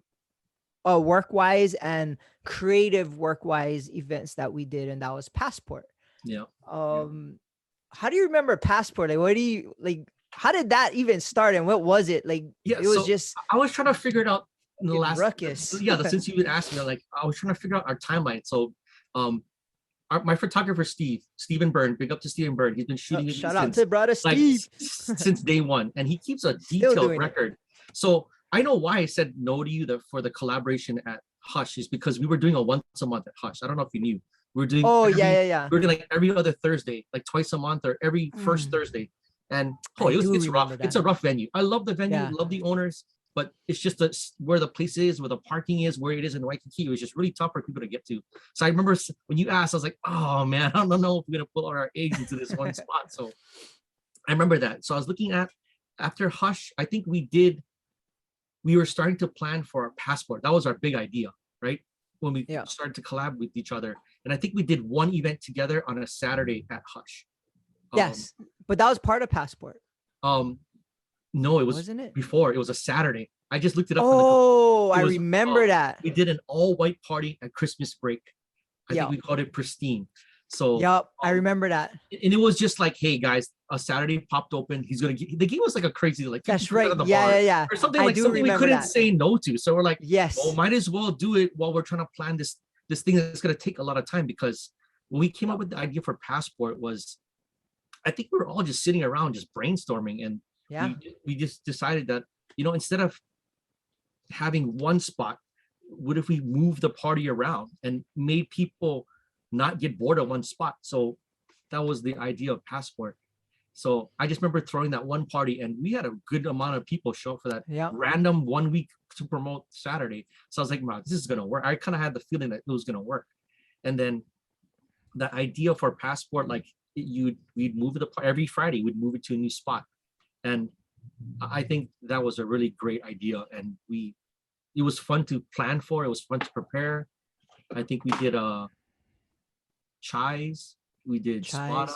work-wise and creative work-wise events that we did, and that was Passport. Yeah. How do you remember Passport? Like, what do you like? How did that even start, and what was it like? Yeah, it was just. I was trying to figure it out in the last ruckus. Since you would ask me, like I was trying to figure out our timeline. So, my photographer Steven Byrne, big up to Steven Byrne. He's been shooting. Shout out to brother Steve. Since day one, and he keeps a detailed record. So I know why I said no to you for the collaboration at Hush is because we were doing a once a month at Hush. I don't know if you knew. We were doing. Yeah. We were doing like every other Thursday, like twice a month or every first Thursday. And it's rough. That. It's a rough venue. I love the venue. Love the owners. But it's just where the place is, where the parking is, where it is in Waikiki. It was just really tough for people to get to. So I remember when you asked, I was like, oh man, I don't know if we're going to pull our eggs into this one spot. So I remember that. So I was looking at, after Hush, I think we were starting to plan for a Passport. That was our big idea, right? When we started to collab with each other. And I think we did one event together on a Saturday at Hush. Yes, but that was part of Passport. No, it wasn't it before. It was a Saturday. I just looked it up. I remember that. We did an all-white party at Christmas break. I think we called it Pristine. So I remember that. And it was just like, hey guys, a Saturday popped open. They gave us like a crazy like that's right. Yeah. Or something like something we couldn't say no to. So we're like, yes, well, might as well do it while we're trying to plan this thing that's gonna take a lot of time, because when we came up with the idea for Passport was, I think we were all just sitting around just brainstorming, and we just decided that, instead of having one spot, what if we move the party around and made people not get bored of one spot? So that was the idea of Passport. So I just remember throwing that one party, and we had a good amount of people show up for that random 1 week to promote Saturday. So I was like, wow, this is gonna work. I kind of had the feeling that it was gonna work. And then the idea for Passport, like we'd move it every Friday, we'd move it to a new spot. And I think that was a really great idea, and it was fun to plan for. It was fun to prepare. I think we did Chais, we did Spada,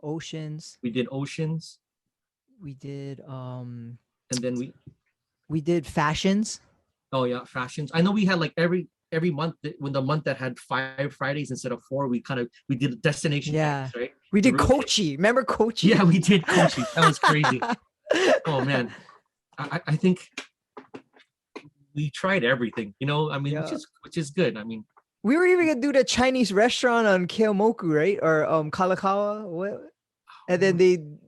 Oceans. We did Oceans. We did and then we did Fashions. Oh yeah, Fashions. I know we had like every month, when the month that had 5 Fridays instead of 4, we did destination tags, right? We did Kochi. Remember Kochi? Yeah, we did Kochi. That was crazy. Oh man, I think we tried everything, which is good. I mean, we were even gonna do the Chinese restaurant on Keomoku, right? Or Kalakaua. What? And then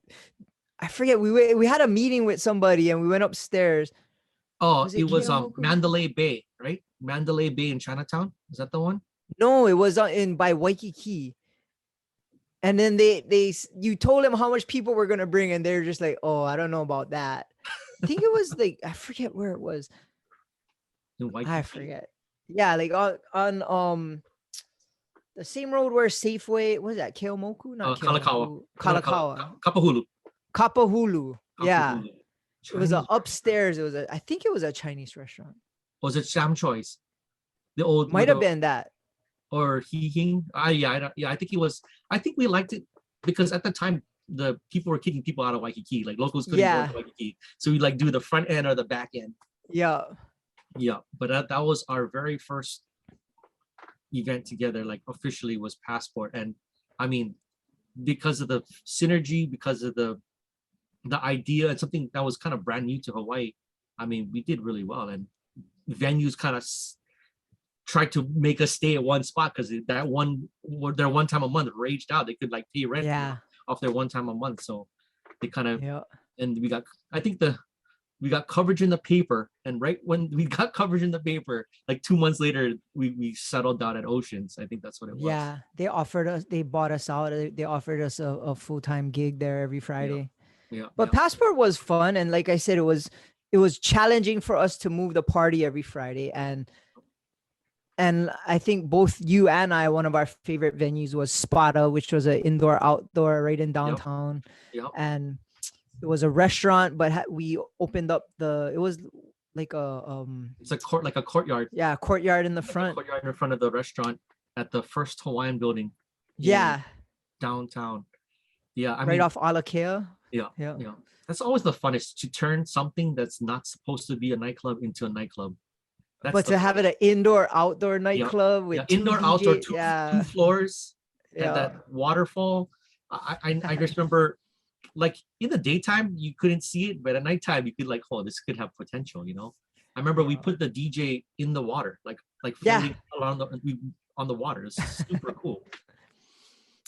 I forget. We had a meeting with somebody, and we went upstairs. Oh, it was Mandalay Bay, right? Mandalay Bay in Chinatown. Is that the one? No, it was by Waikiki. And then you told them how much people were gonna bring, and they're just like, oh, I don't know about that. I think it was like, I forget where it was. In I Waikiki. forget. Yeah, like on the same road where Safeway, what was that? Keomoku? Not Kalakaua. Keomoku. Kalakaua. Kapahulu. Kapahulu. Yeah. Kapahulu. It was a Chinese- upstairs. I think it was a Chinese restaurant. Was it Sam Choi's? The old Might have been that. or He Hing. I think he was. I think we liked it because at the time the people were kicking people out of Waikiki, like locals couldn't go to Waikiki, so we like do the front end or the back end. Yeah. Yeah, but that was our very first event together, like officially, was Passport. And I mean, because of the synergy, because of the idea, and something that was kind of brand new to Hawaii, I mean, we did really well. And venues kind of tried to make us stay at one spot because their one time a month raged out. They could like pay rent off their one time a month, so they kind of and we got, I think we got coverage in the paper, and right when we got coverage in the paper, like 2 months later, we settled down at Oceans. I think that's what it was. Yeah, they bought us out. They offered us a full-time gig there every Friday. But Passport was fun, and like I said, it was challenging for us to move the party every Friday. And I think both you and I, one of our favorite venues was Spada, which was an indoor-outdoor right in downtown. And it was a restaurant, but we opened up it was like it's a courtyard. Yeah, courtyard in the front. Courtyard in front of the restaurant at the first Hawaiian building. Yeah. Downtown. Yeah, I right mean, off Alakea. Yeah. That's always the funnest, to turn something that's not supposed to be a nightclub into a nightclub. But to have it an indoor-outdoor nightclub with indoor-outdoor, two floors, and that waterfall. I just remember, like in the daytime you couldn't see it, but at nighttime you could like, oh, this could have potential, you know. I remember we put the DJ in the water, like floating around on the water. It's super cool.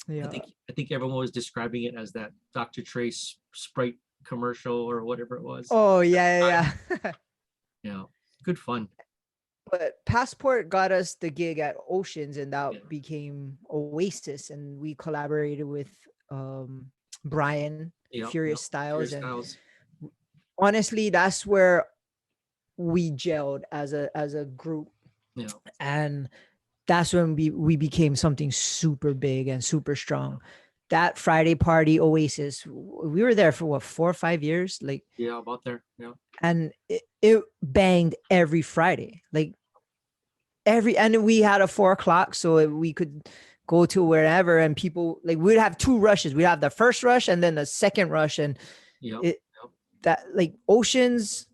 Yeah, I think everyone was describing it as that Dr. Trey Sprite commercial or whatever it was. Oh yeah. Yeah, good fun. But Passport got us the gig at Oceans, and that became Oasis, and we collaborated with Brian Furious Styles. Honestly, that's where we gelled as a group. Yeah. And that's when we became something super big and super strong. That Friday party, Oasis, we were there for what, 4 or 5 years? Like, yeah, about there. Yeah. And it banged every Friday. Like and we had a 4 o'clock, so we could go to wherever, and people, like, we'd have 2 rushes. We'd have the first rush and then the second rush. And that, like, Oceans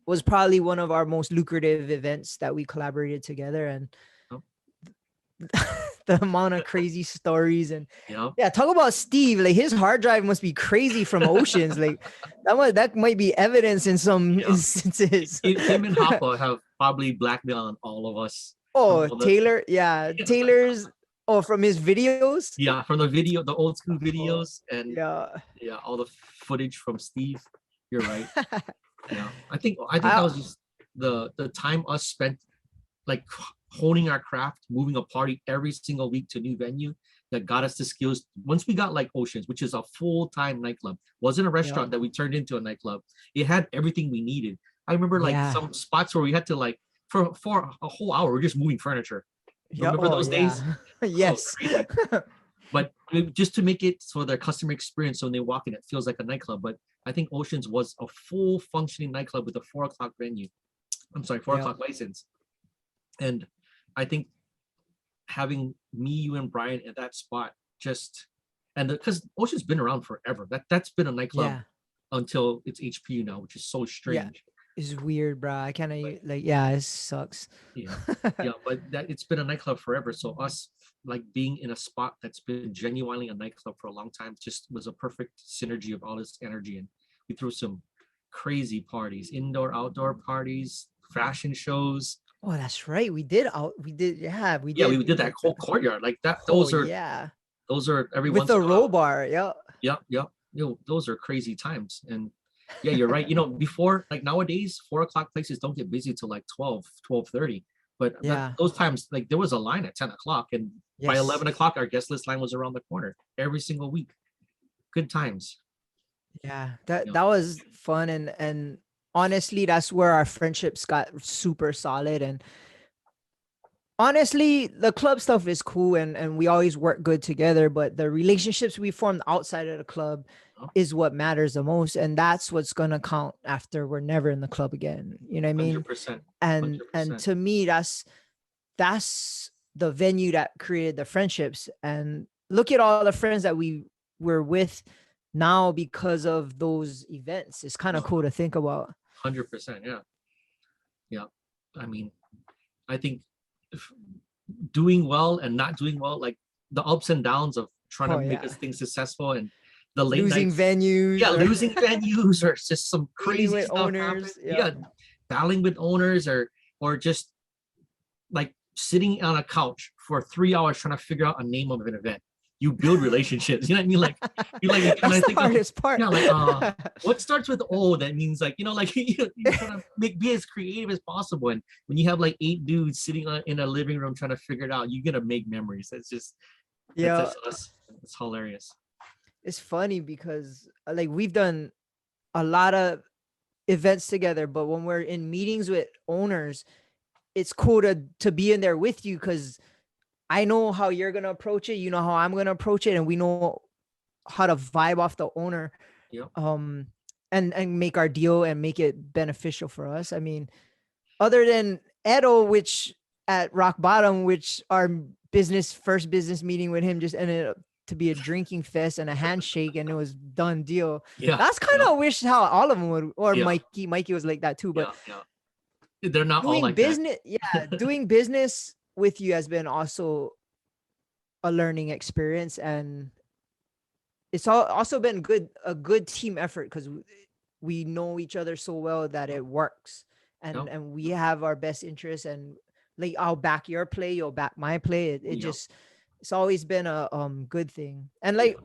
was probably one of our most lucrative events that we collaborated together. And the amount of crazy stories, and talk about Steve, like his hard drive must be crazy from Oceans. Like that might be evidence in some instances. Him and Hapa have probably blackmailed on all of us. Oh, Taylor. Taylor's from his videos. Yeah, from the old school videos. And all the footage from Steve. You're right. I think that was just the time us spent like honing our craft, moving a party every single week to a new venue, that got us the skills. Once we got like Oceans, which is a full-time nightclub, wasn't a restaurant that we turned into a nightclub. It had everything we needed. I remember like some spots where we had to, like, for a whole hour, we're just moving furniture. Remember those days? Yes. But just to make it so their customer experience, so when they walk in, it feels like a nightclub. But I think Oceans was a full functioning nightclub with a 4 o'clock venue. I'm sorry, 4 o'clock license. And I think having me, you, and Brian at that spot, because Ocean's been around forever. That's been a nightclub until it's HPU now, which is so strange. It's weird, bro. I kind of it sucks. But it's been a nightclub forever. So us like being in a spot that's been genuinely a nightclub for a long time just was a perfect synergy of all this energy. And we threw some crazy parties, indoor, outdoor parties, fashion shows. Oh, that's right. We did that whole courtyard like that. Those are every with once in a the roll bar. Those are crazy times. And you're right. Before, like nowadays, 4 o'clock places don't get busy till like 12:30. But Yeah. those times, like there was a line at 10 o'clock, and by Yes. 11 o'clock, our guest list line was around the corner every single week. Good times. Yeah. Yeah. That was fun, and honestly, that's where our friendships got super solid. And honestly, the club stuff is cool, and we always work good together, but the relationships we formed outside of the club Oh, is what matters the most, and that's what's gonna count after we're never in the club again. You know what I mean? 100%. And 100%. to me, that's the venue that created the friendships. And look at all the friends that we were with now because of those events. It's kind of cool to think about. 100%. Yeah. Yeah. I mean, I think if doing well and not doing well, like the ups and downs of trying to Oh make yeah. us things successful, and the late Losing nights, venues yeah, or losing venues or just some dealing crazy with stuff happen. owners. Yeah. Yeah, battling with owners, or just like sitting on a couch for 3 hours trying to figure out a name of an event. You build relationships. You know what I mean? Like you kind That's of the think of, hardest part. yeah, like what starts with O, that means like, like you try to be as creative as possible. And when you have like 8 dudes sitting in a living room trying to figure it out, you're gonna make memories. That's Yeah. just us. It's hilarious. It's funny because like we've done a lot of events together, but when we're in meetings with owners, it's cool to be in there with you because I know how you're gonna approach it, you know how I'm gonna approach it, and we know how to vibe off the owner, Yep. um, and make our deal and make it beneficial for us. I mean, other than Edo, which at rock bottom, which our first business meeting with him just ended up to be a drinking fest and a handshake, and it was done deal. Yeah. That's kind Yeah. of wish how all of them would, or Yeah. Mikey was like that too. But Yeah. Yeah. They're not all doing like that. business, yeah, doing business with you has been also a learning experience, and it's also been a good team effort because we know each other so well that it works, Yep. and we have our best interests, and like I'll back your play, you'll back my play. It Yep. just it's always been a good thing. And like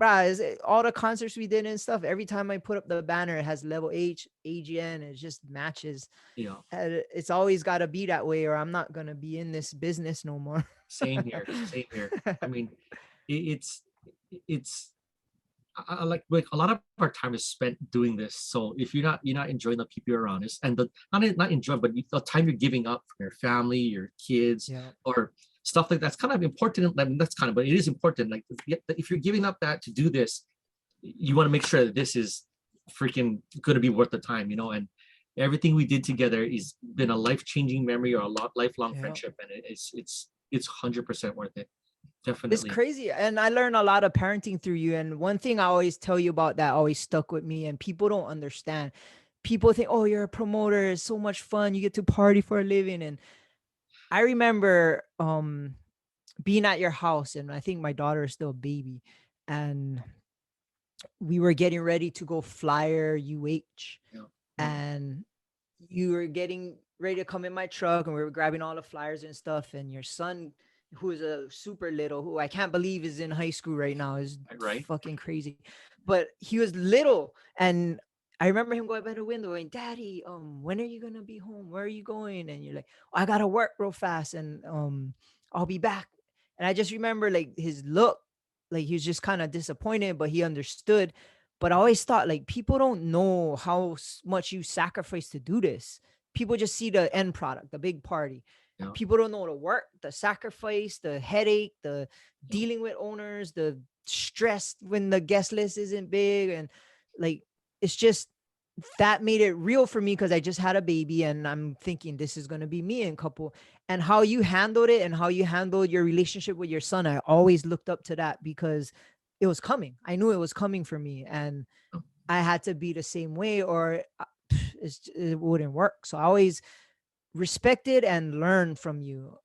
all the concerts we did and stuff, every time I put up the banner, it has level H, AGN, it just matches. Yeah. And it's always got to be that way, or I'm not gonna be in this business no more. Same here. Same here. I mean, it's like a lot of our time is spent doing this. So if you're not enjoying the people you're around, is and the not enjoy, but the time you're giving up for your family, your kids, Yeah. or stuff like that's kind of important. I mean, that's kind of, but it is important. Like if you're giving up that to do this, you want to make sure that this is freaking going to be worth the time, and everything we did together has been a life-changing memory or a lifelong Yeah. friendship, and it's 100% worth it. It's Definitely. crazy. And I learned a lot of parenting through you. And one thing I always tell you about that always stuck with me, and people don't understand. People think, oh, you're a promoter. It's so much fun. You get to party for a living. And I remember being at your house, and I think my daughter is still a baby. And we were getting ready to go flyer UH. Yeah. And you were getting ready to come in my truck, and we were grabbing all the flyers and stuff. And your son, who is a super little, who I can't believe is in high school right now, is Right. fucking crazy. But he was little, and I remember him going by the window and, Daddy, when are you gonna be home? Where are you going? And you're like, oh, I gotta work real fast, and I'll be back. And I just remember like his look, like he was just kind of disappointed, but he understood. But I always thought like people don't know how much you sacrifice to do this. People just see the end product, the big party. Yeah. People don't know the work, the sacrifice, the headache, the dealing with owners, the stress when the guest list isn't big. And like, it's just that made it real for me because I just had a baby, and I'm thinking this is going to be me in couple. And how you handled it and how you handled your relationship with your son, I always looked up to that because it was coming. I knew it was coming for me, and I had to be the same way, or it wouldn't work. So I always respected and learned from you.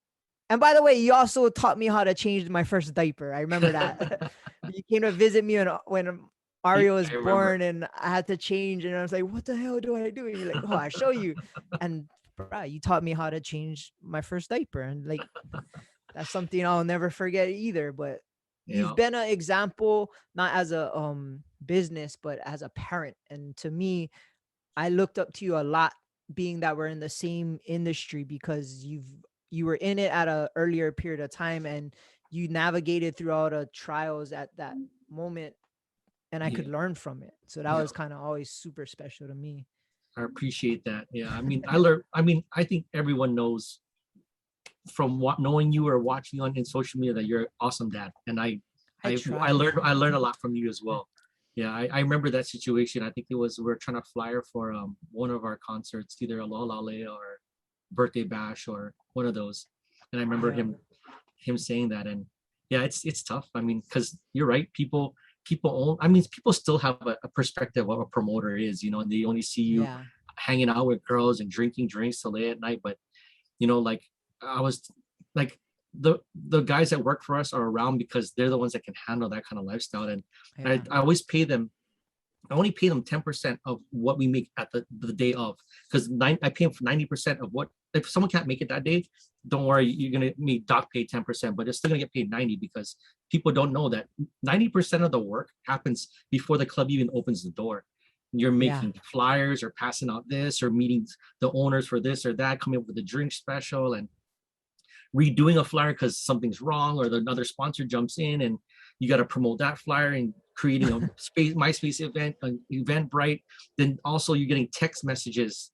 And by the way, you also taught me how to change my first diaper. I remember that. You came to visit me when Ario was born, and I had to change, and I was like, what the hell do I do? And you're like, oh, I show you. And bro, you taught me how to change my first diaper. And like, that's something I'll never forget either. But you've been an example, not as a business, but as a parent. And to me, I looked up to you a lot, being that we're in the same industry, because you were in it at a earlier period of time, and you navigated throughout a trials at that moment, and I could learn from it. So that was kind of always super special to me. I appreciate that. Yeah, I mean, I learned. I mean, I think everyone knows from what knowing you or watching you on in social media that you're an awesome dad, and I learned a lot from you as well. Yeah, I remember that situation. I think it was we are trying to flyer for one of our concerts, either a Lolale or birthday bash or one of those, and I remember him saying that, and yeah, it's tough. I mean, because you're right, people own. I mean, people still have a perspective of what a promoter is, you know, and they only see you hanging out with girls and drinking drinks till late at night, but you know, like I was like the guys that work for us are around because they're the ones that can handle that kind of lifestyle. And I always pay them. I only pay them 10% of what we make at the day of, because I pay them for 90% of what, if someone can't make it that day, don't worry, you're gonna meet doc pay 10%, but it's still gonna get paid 90 because people don't know that 90% of the work happens before the club even opens the door. You're making flyers or passing out this or meeting the owners for this or that, coming up with a drink special and redoing a flyer because something's wrong or another sponsor jumps in and you got to promote that flyer and creating a MySpace event, an Eventbrite. Then also you're getting text messages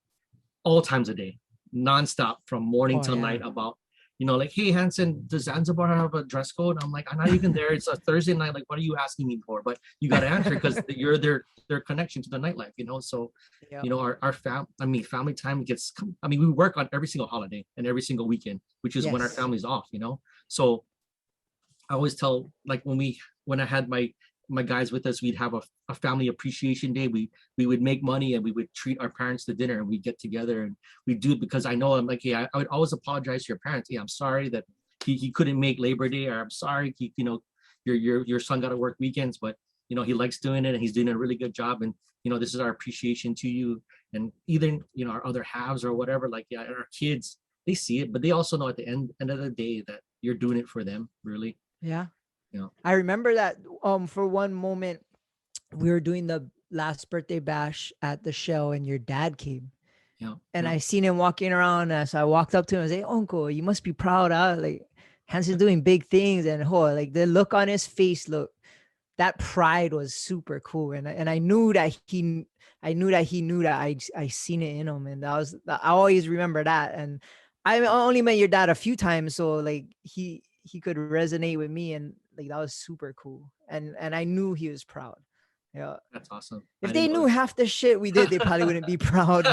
all times a day, nonstop from morning till night about, you know, like, hey, Hanson, does Zanzibar have a dress code? I'm like, I'm not even there. It's a Thursday night. Like, what are you asking me for? But you got to answer because you're their connection to the nightlife, you know? So, you know, our family time gets, we work on every single holiday and every single weekend, which is when our family's off, you know? So I always tell, like when I had my guys with us, we'd have a family appreciation day. We would make money and we would treat our parents to dinner and we'd get together and we do it because I know I'm like, hey, I would always apologize to your parents. Yeah, I'm sorry that he couldn't make Labor Day, or I'm sorry, you know, your son got to work weekends, but you know, he likes doing it and he's doing a really good job. And, you know, this is our appreciation to you. And either, you know, our other halves or whatever, like, yeah, our kids, they see it, but they also know at the end of the day that you're doing it for them, really. Yeah. You know, I remember that for one moment we were doing the last birthday bash at the show and your dad came. Yeah. And I seen him walking around, and so I walked up to him and said, Uncle, you must be proud, huh? Like, Hanson's doing big things. And like the look on his face, that pride was super cool. And I knew that he knew that I seen it in him. And I always remember that. And I only met your dad a few times, so like he could resonate with me, and like that was super cool. And I knew he was proud. Yeah, that's awesome. If they knew half the shit we did, they probably wouldn't be proud.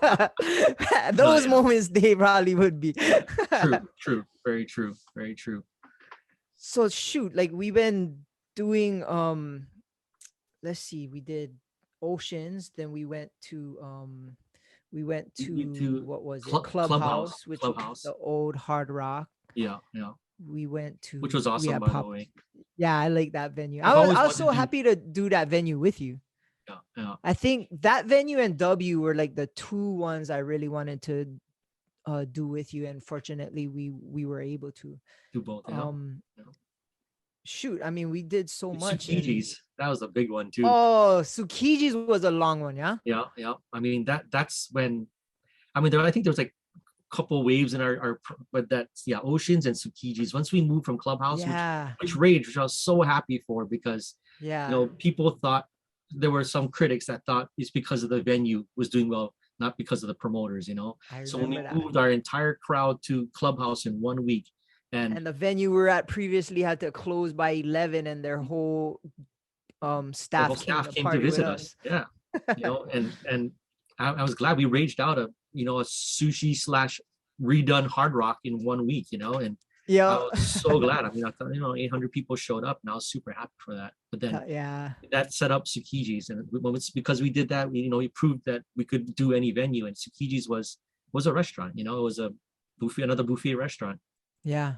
But those moments, they probably would be. True, very true, very true. So shoot, like we've been doing let's see, we did Oceans, then we went to what was it? Clubhouse, which was the old Hard Rock. Yeah. We went to, which was awesome, by the way. Yeah, I like that venue. I was so happy to do that venue with you. Yeah. I think that venue and W were like the two ones I really wanted to do with you, and fortunately we were able to do both. Shoot, I mean, we did so much. Tsukiji's, that was a big one too. Oh, Tsukiji's was a long one, yeah. Yeah. I mean, that's when, I mean, I think there was like couple waves in our but that's Oceans and Tsukiji's. Once we moved from Clubhouse, which raged, which I was so happy for, because you know, people thought, there were some critics that thought it's because of the venue was doing well, not because of the promoters, you know. So when we moved our entire crowd to Clubhouse in 1 week, and the venue we were at previously had to close by 11, and their whole staff came to visit us. Yeah. You know, and I was glad we raged out a sushi / redone Hard Rock in 1 week, you know, and I was so glad. I mean, I thought, 800 people showed up, and I was super happy for that. But then that set up Tsukiji's, and because we did that, we proved that we could do any venue, and Tsukiji's was a restaurant, it was a buffet, another buffet restaurant. Yeah.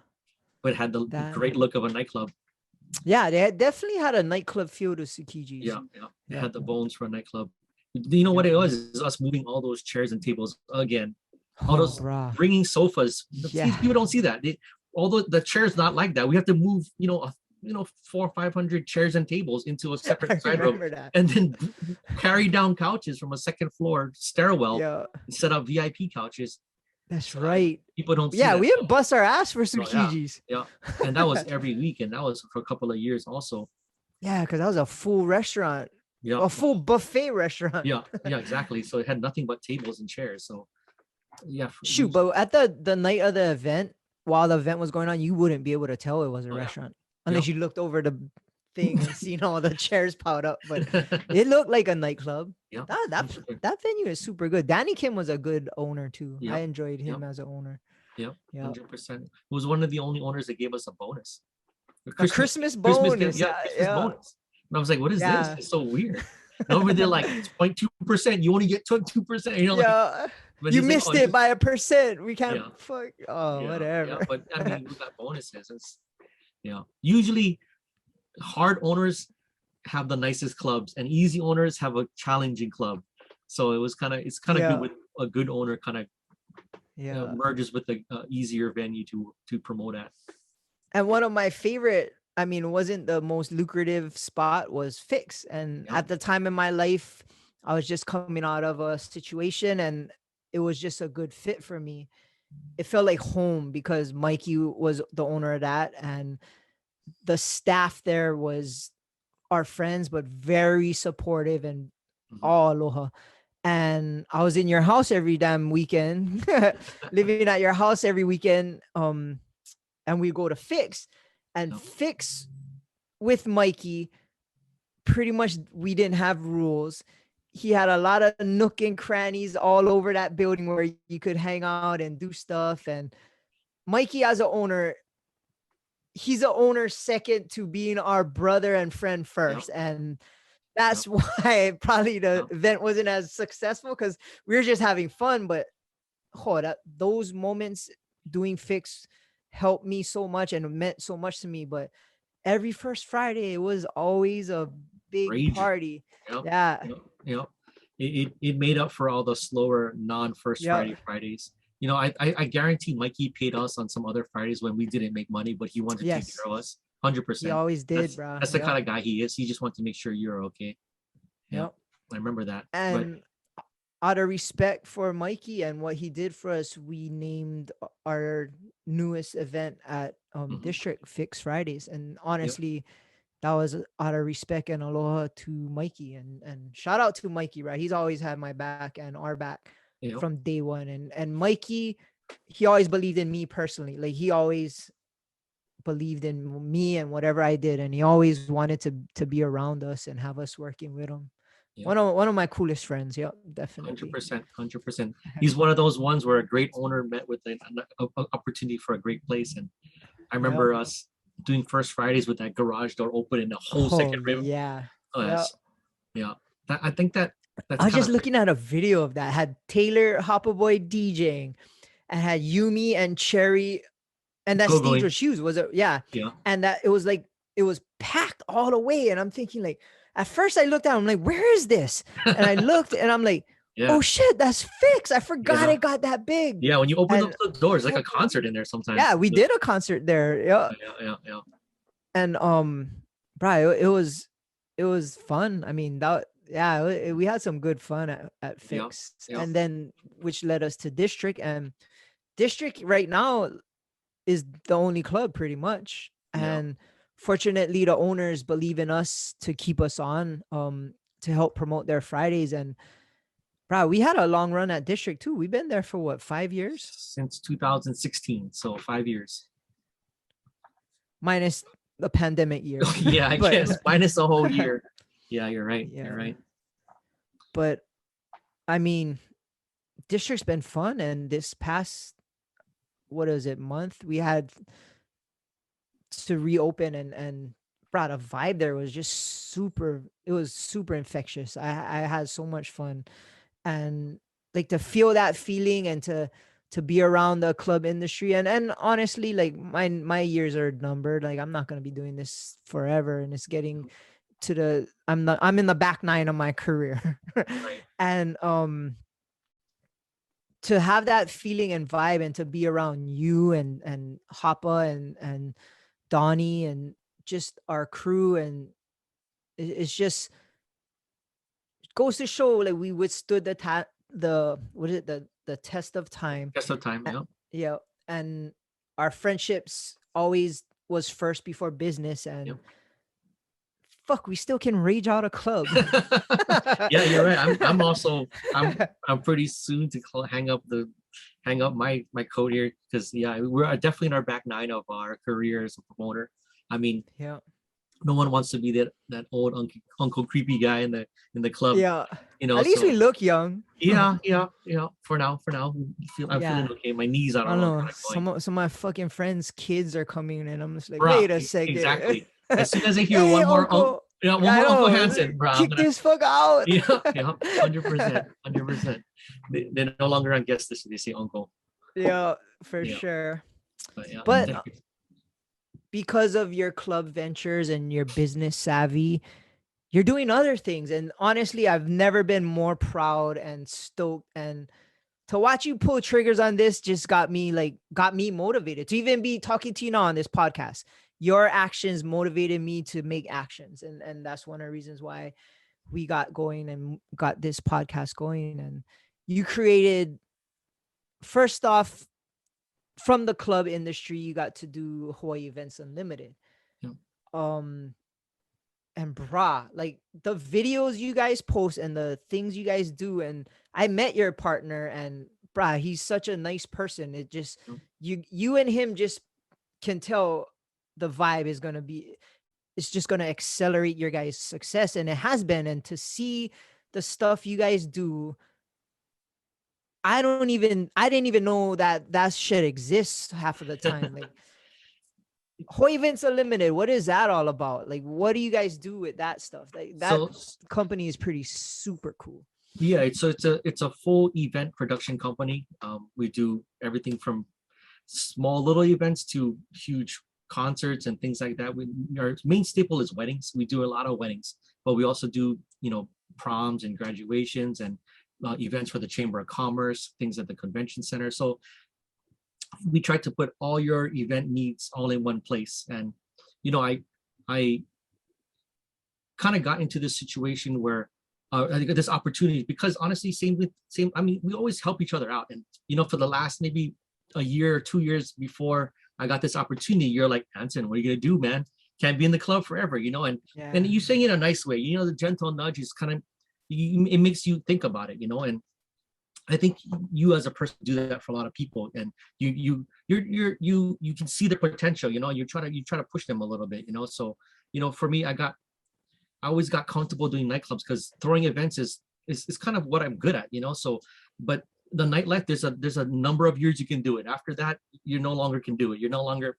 But it had the great look of a nightclub. Yeah, they definitely had a nightclub feel to Tsukiji's. Yeah. They had the bones for a nightclub. You know what it was? Is us moving all those chairs and tables again. All those bringing sofas. People don't see that. Although the chairs not like that. We have to move, 400 or 500 chairs and tables into a separate side room, and then carry down couches from a second floor stairwell and set up VIP couches. That's So right. people don't see Yeah, that. we would bust our ass for So yeah, Tsukijis. yeah. And that was every week, and that was for a couple of years also. Yeah, because that was a full restaurant, Yeah, a full buffet restaurant. yeah, exactly. So it had nothing but tables and chairs. So yeah, Shoot, but at the night of the event, while the event was going on, you wouldn't be able to tell it was a oh, yeah. restaurant Yep. unless you looked over the thing and seen all the chairs piled up. But it looked like a nightclub. Yeah, That venue is super good. Danny Kim was a good owner too. I Yep, enjoyed him yep. as an owner. Yep, Yeah, 100%. It was one of the only owners that gave us a bonus. a Christmas Christmas bonus. yeah, Christmas Yeah, bonus. And I was like, what is this? yeah, It's so weird. Normally they're like 0.2%. You only get 2%. You know, like, yeah. but You he's like, missed oh, it by 1%. We can't yeah, fuck. Oh, yeah, whatever. But I mean, we got bonuses. It's, usually hard owners have the nicest clubs, and easy owners have a challenging club. So it's kind of Yeah. good with a good owner kind of Yeah. merges with the easier venue to promote at. And one of my favorite, I mean, it wasn't the most lucrative spot, was Fix. And Yeah. at the time in my life, I was just coming out of a situation and it was just a good fit for me. It felt like home because Mikey was the owner of that, and the staff there was our friends, but very supportive and all aloha. And I was in your house every damn weekend, living at your house every weekend. And we go to Fix, and Fix with Mikey, pretty much we didn't have rules. He had a lot of nook and crannies all over that building where you could hang out and do stuff. And Mikey, as an owner, he's an owner second to being our brother and friend first. And that's why probably the event wasn't as successful, because we were just having fun. But those moments doing Fix helped me so much and meant so much to me. But every first Friday, it was always a big party. Yeah. It made up for all the slower non-first Fridays. I guarantee Mikey paid us on some other Fridays when we didn't make money, but he wanted to take care of us. 100%. He always did, bro. That's the kind of guy he is. He just wants to make sure you're okay. I remember that. And out of respect for Mikey and what he did for us, we named our newest event at District Fix Fridays. And honestly, that was out of respect and aloha to Mikey. And shout out to Mikey, right? He's always had my back and our back from day one. And Mikey, he always believed in me personally. Like, he always believed in me and whatever I did. And he always wanted to be around us and have us working with him. One of my coolest friends. Yeah, definitely. 100%. He's one of those ones where a great owner met with an opportunity for a great place. And I remember us doing first Fridays with that garage door open and the whole second room. Yeah. I think that's I was just looking at a video of that. Had Taylor Hopperboy DJing and had Yumi and Cherry, and that stage was huge. Was it? Yeah. And that it was packed all the way. And I'm thinking, like, at first I looked down, I'm like, where is this? And I looked and I'm like, oh shit, that's Fix. I forgot it got that big. Yeah, when you open up the doors, like a concert in there sometimes. Yeah, we did a concert there. Yeah. And bro, it was fun. I mean, we had some good fun at Fix. And then which led us to District, and District right now is the only club pretty much. And fortunately, the owners believe in us to keep us on, to help promote their Fridays. And bro, we had a long run at District too. We've been there for what, 5 years? Since 2016, so 5 years. Minus the pandemic year. Yeah, I guess minus a whole year. Yeah, you're right. You're right. But I mean, District's been fun, and this past month, we had to reopen, and bro, the vibe there was just super. It was super infectious. I had so much fun, and like to feel that feeling and to be around the club industry. And honestly, like my years are numbered. Like, I'm not gonna be doing this forever, and it's getting to I'm in the back nine of my career. And to have that feeling and vibe, and to be around you and Hoppa and Donnie and just our crew, and it's just, it goes to show, like, we withstood the what is it, the test of time. Just the time. A- Yeah. Yeah, and our friendships always was first before business, Yep. and fuck, we still can rage out a club. Yeah, you're right. I'm also I'm pretty soon to hang up my coat here because yeah, we're definitely in our back nine of our career as a promoter. I mean, Yeah. no one wants to be that old uncle creepy guy in the club, Yeah. you know. At least we So look young. yeah. For now, I'm feeling Yeah. okay. My knees are I don't all know. kind of going. Some of my fucking friends' kids are coming, and I'm just like, Bro, wait a second. exactly. As soon as I hear Hey, one more uncle. one I more Uncle know. Hanson, bro, I'm Kick gonna this fuck out. yeah, 100%, 100%. They're no longer on guest list. They say uncle. Yeah, for Yeah, sure. but yeah, But thank you. because of your club ventures and your business savvy, you're doing other things. And honestly, I've never been more proud and stoked. And to watch you pull triggers on this just got me motivated to even be talking to you now on this podcast. Your actions motivated me to make actions. And that's one of the reasons why we got going and got this podcast going. And you created, first off, from the club industry, you got to do Hawaii Events Unlimited. Yeah. And brah, like the videos you guys post and the things you guys do, and I met your partner, and brah, he's such a nice person. It just you and him just can tell the vibe is gonna be, it's just gonna accelerate your guys' success, and it has been. And to see the stuff you guys do, I didn't even know that shit exists half of the time. Like Hawaii Events Unlimited, what is that all about? Like, what do you guys do with that stuff? Like that So company is pretty super cool. yeah, it's a full event production company. We do everything from small little events to huge concerts and things like that. Our main staple is weddings. We do a lot of weddings, but we also do proms and graduations and events for the Chamber of Commerce, things at the convention center. So we try to put all your event needs all in one place. And I kind of got into this situation where I think this opportunity, because honestly, same. I mean, we always help each other out. And for the last maybe a year or 2 years before I got this opportunity, you're like, Hanson, what are you gonna do, man? Can't be in the club forever, And you saying it in a nice way, the gentle nudge is kind of, it makes you think about it, And I think you as a person do that for a lot of people, and you can see the potential, you try to push them a little bit, So, for me, I always got comfortable doing nightclubs because throwing events is kind of what I'm good at, So, but the nightlife, there's a number of years you can do it. After that, you no longer can do it. You're no longer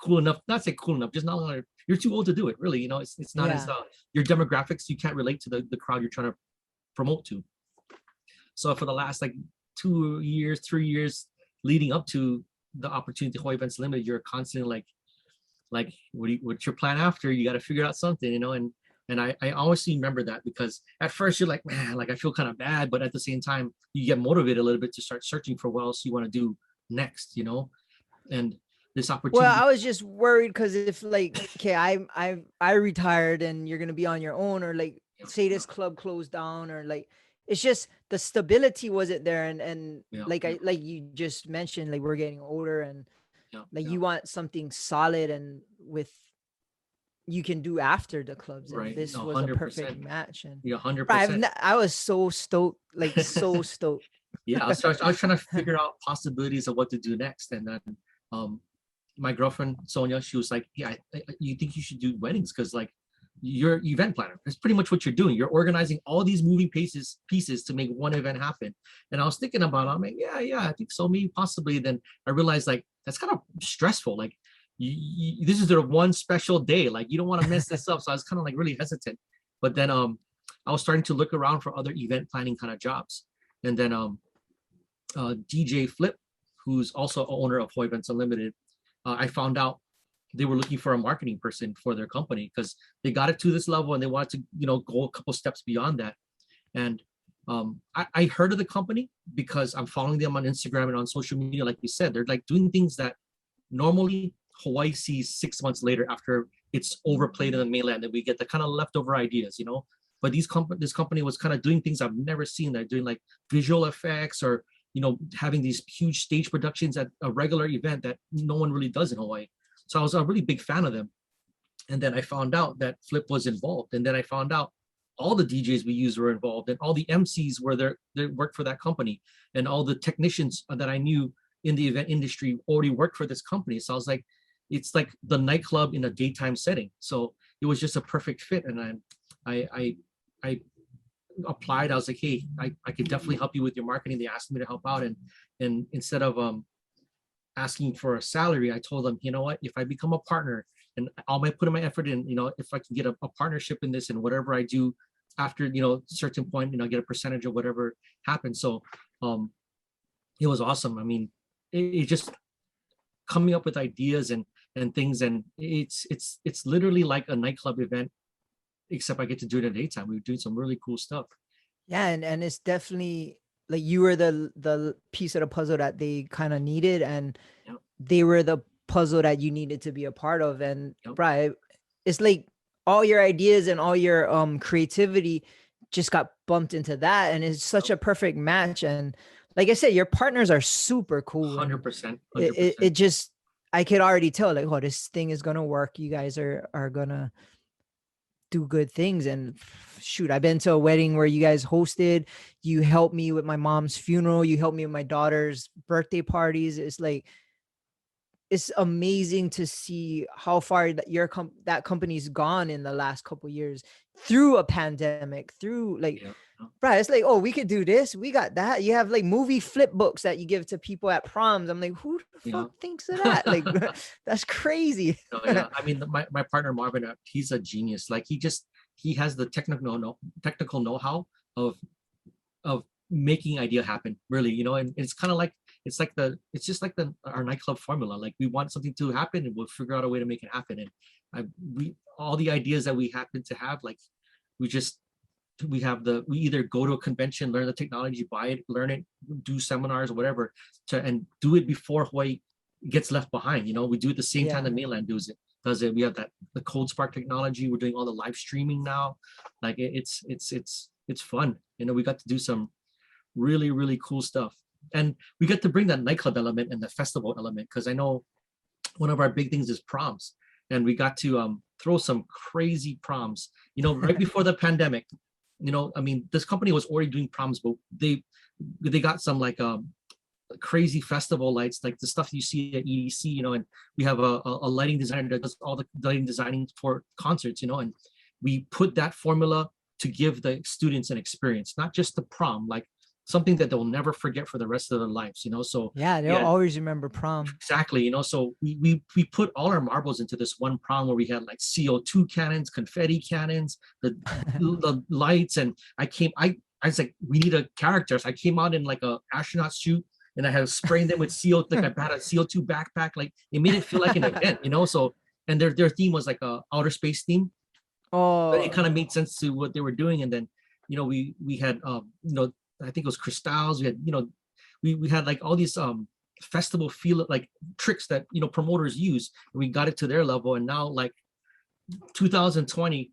cool enough. Not say cool enough, just no longer. You're too old to do it. Really, it's not as your demographics. You can't relate to the crowd you're trying to promote to. So for the last like 2 years, 3 years leading up to the opportunity Hawaii Events Limited, you're constantly like what's your plan after? You got to figure out something, And I always remember that, because at first you're like, man, like I feel kind of bad, but at the same time you get motivated a little bit to start searching for what else you want to do next, And this opportunity. Well, I was just worried because if like, okay, I retired and you're gonna be on your own, or like say this club closed down, or like it's just the stability wasn't there, and like like you just mentioned, like we're getting older, and like you want something solid and with you can do after the clubs, and right. this No, was 100%. a perfect match. And 100%. I was so stoked, like so stoked. Yeah, I was trying to figure out possibilities of what to do next, and then my girlfriend Sonia, she was like, yeah, you think you should do weddings because like you're event planner. That's pretty much what you're doing. You're organizing all these moving pieces to make one event happen. And I was thinking about it. I'm like, yeah, I think so, maybe possibly. Then I realized like that's kind of stressful. Like this is their one special day. Like you don't want to mess this up. So I was kind of like really hesitant. But then I was starting to look around for other event planning kind of jobs. And then DJ Flip, who's also owner of Hawaii Events Unlimited, I found out they were looking for a marketing person for their company because they got it to this level and they wanted to, go a couple steps beyond that. And I heard of the company because I'm following them on Instagram and on social media. Like you said, they're like doing things that normally Hawaii sees 6 months later after it's overplayed in the mainland, and we get the kind of leftover ideas, but this company was kind of doing things I've never seen. They're doing like visual effects, or having these huge stage productions at a regular event that no one really does in Hawaii. So I was a really big fan of them. And then I found out that Flip was involved, and then I found out all the DJs we used were involved, and all the MCs were there. They worked for that company, and all the technicians that I knew in the event industry already worked for this company. So I was like, it's like the nightclub in a daytime setting. So it was just a perfect fit. And I applied. I was like, hey, I could definitely help you with your marketing. They asked me to help out, and instead of asking for a salary, I told them, you know what, if I become a partner and I'll put in my effort in, if I can get a partnership in this, and whatever I do after, certain point, get a percentage of whatever happens. So it was awesome. I mean, it just coming up with ideas and things, and it's literally like a nightclub event, except I get to do it in the daytime. We're doing some really cool stuff. Yeah, and it's definitely like you were the piece of the puzzle that they kind of needed, and Yep. they were the puzzle that you needed to be a part of. And Yep. right, it's like all your ideas and all your creativity just got bumped into that, and it's such a perfect match. And like I said, your partners are super cool. 100%. It just, I could already tell, like, oh, this thing is gonna work. You guys are gonna do good things. And shoot, I've been to a wedding where you guys hosted. You helped me with my mom's funeral. You helped me with my daughter's birthday parties. It's like, it's amazing to see how far that that company's gone in the last couple of years through a pandemic, through like, right, it's like, oh, we could do this, we got that. You have like movie flip books that you give to people at proms. I'm like, who the fuck thinks of that? Like, that's crazy. Yeah. I mean, my partner Marvin, he's a genius. Like, he has the technical know-how of making idea happen, really, and it's kind of like, it's just like our nightclub formula. Like, we want something to happen, and we'll figure out a way to make it happen. And we all the ideas that we happen to have, like, we either go to a convention, learn the technology, buy it, learn it, do seminars or whatever, and do it before Hawaii gets left behind. We do it the same time the mainland does it. We have the Cold Spark technology. We're doing all the live streaming now. Like, it's fun. We got to do some really, really cool stuff. And we get to bring that nightclub element and the festival element, because I know one of our big things is proms. And we got to throw some crazy proms, right before the pandemic. I mean, this company was already doing proms, but they got some like crazy festival lights, like the stuff you see at EDC, and we have a lighting designer that does all the lighting designing for concerts, and we put that formula to give the students an experience, not just the prom, like something that they'll never forget for the rest of their lives, so yeah, they'll always remember prom. Exactly. So we put all our marbles into this one prom, where we had like CO2 cannons, confetti cannons, the lights. And I was like, we need a character. So I came out in like a astronaut suit, and I had spraying them with CO, like I had a CO2 backpack. Like, it made it feel like an event, so, and their theme was like a outer space theme. But it kind of made sense to what they were doing. And then, we had I think it was crystals. We had, we had like all these festival feel like tricks that promoters use, and we got it to their level. And now, like, 2020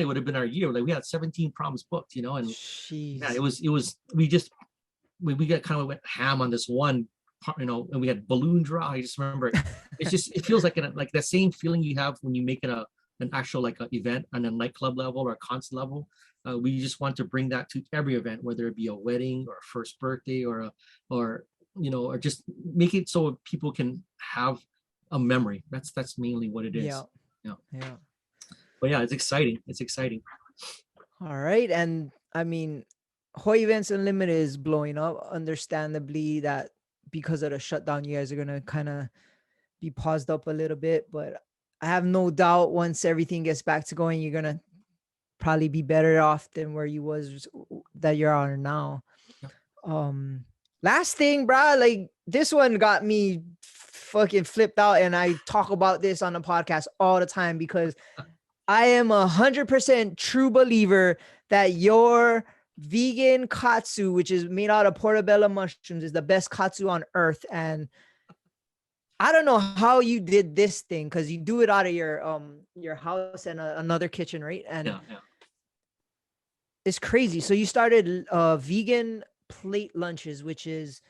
would have been our year. Like, we had 17 proms booked, and Jeez. Yeah, it was we got kind of went ham on this one part, and we had balloon draw. I just remember it feels like like that same feeling you have when you make it an actual like an event on a nightclub level or a concert level. We just want to bring that to every event, whether it be a wedding or a first birthday or just make it so people can have a memory. That's mainly what it is. Yeah. But yeah, it's exciting. All right. And I mean, Hawaii Events Unlimited is blowing up. Understandably, that because of the shutdown, you guys are gonna kind of be paused up a little bit. But I have no doubt once everything gets back to going, you're gonna probably be better off than where you was that you're on now. Last thing, bro, like, this one got me fucking flipped out, and I talk about this on the podcast all the time, because I am 100% true believer that your vegan katsu, which is made out of portobello mushrooms, is the best katsu on earth. And I don't know how you did this thing, because you do it out of your house and another kitchen, right? And it's crazy. So you started vegan plate lunches, which is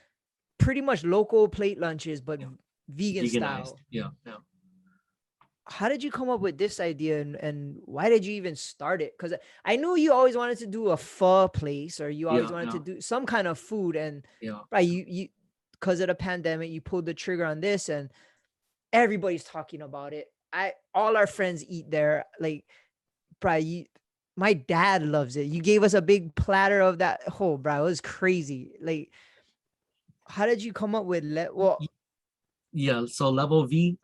pretty much local plate lunches, but Yeah. vegan Veganized. style. Yeah. Yeah. How did you come up with this idea, and why did you even start it? Because I knew you always wanted to do a pho place, or you always Yeah. wanted to Yeah. do some kind of food, and Yeah. right, you because of the pandemic, you pulled the trigger on this, and everybody's talking about it. All our friends eat there. Like, bro, my dad loves it. You gave us a big platter of that. Oh, bro, it was crazy. Like, how did you come up with well? Yeah. So level V.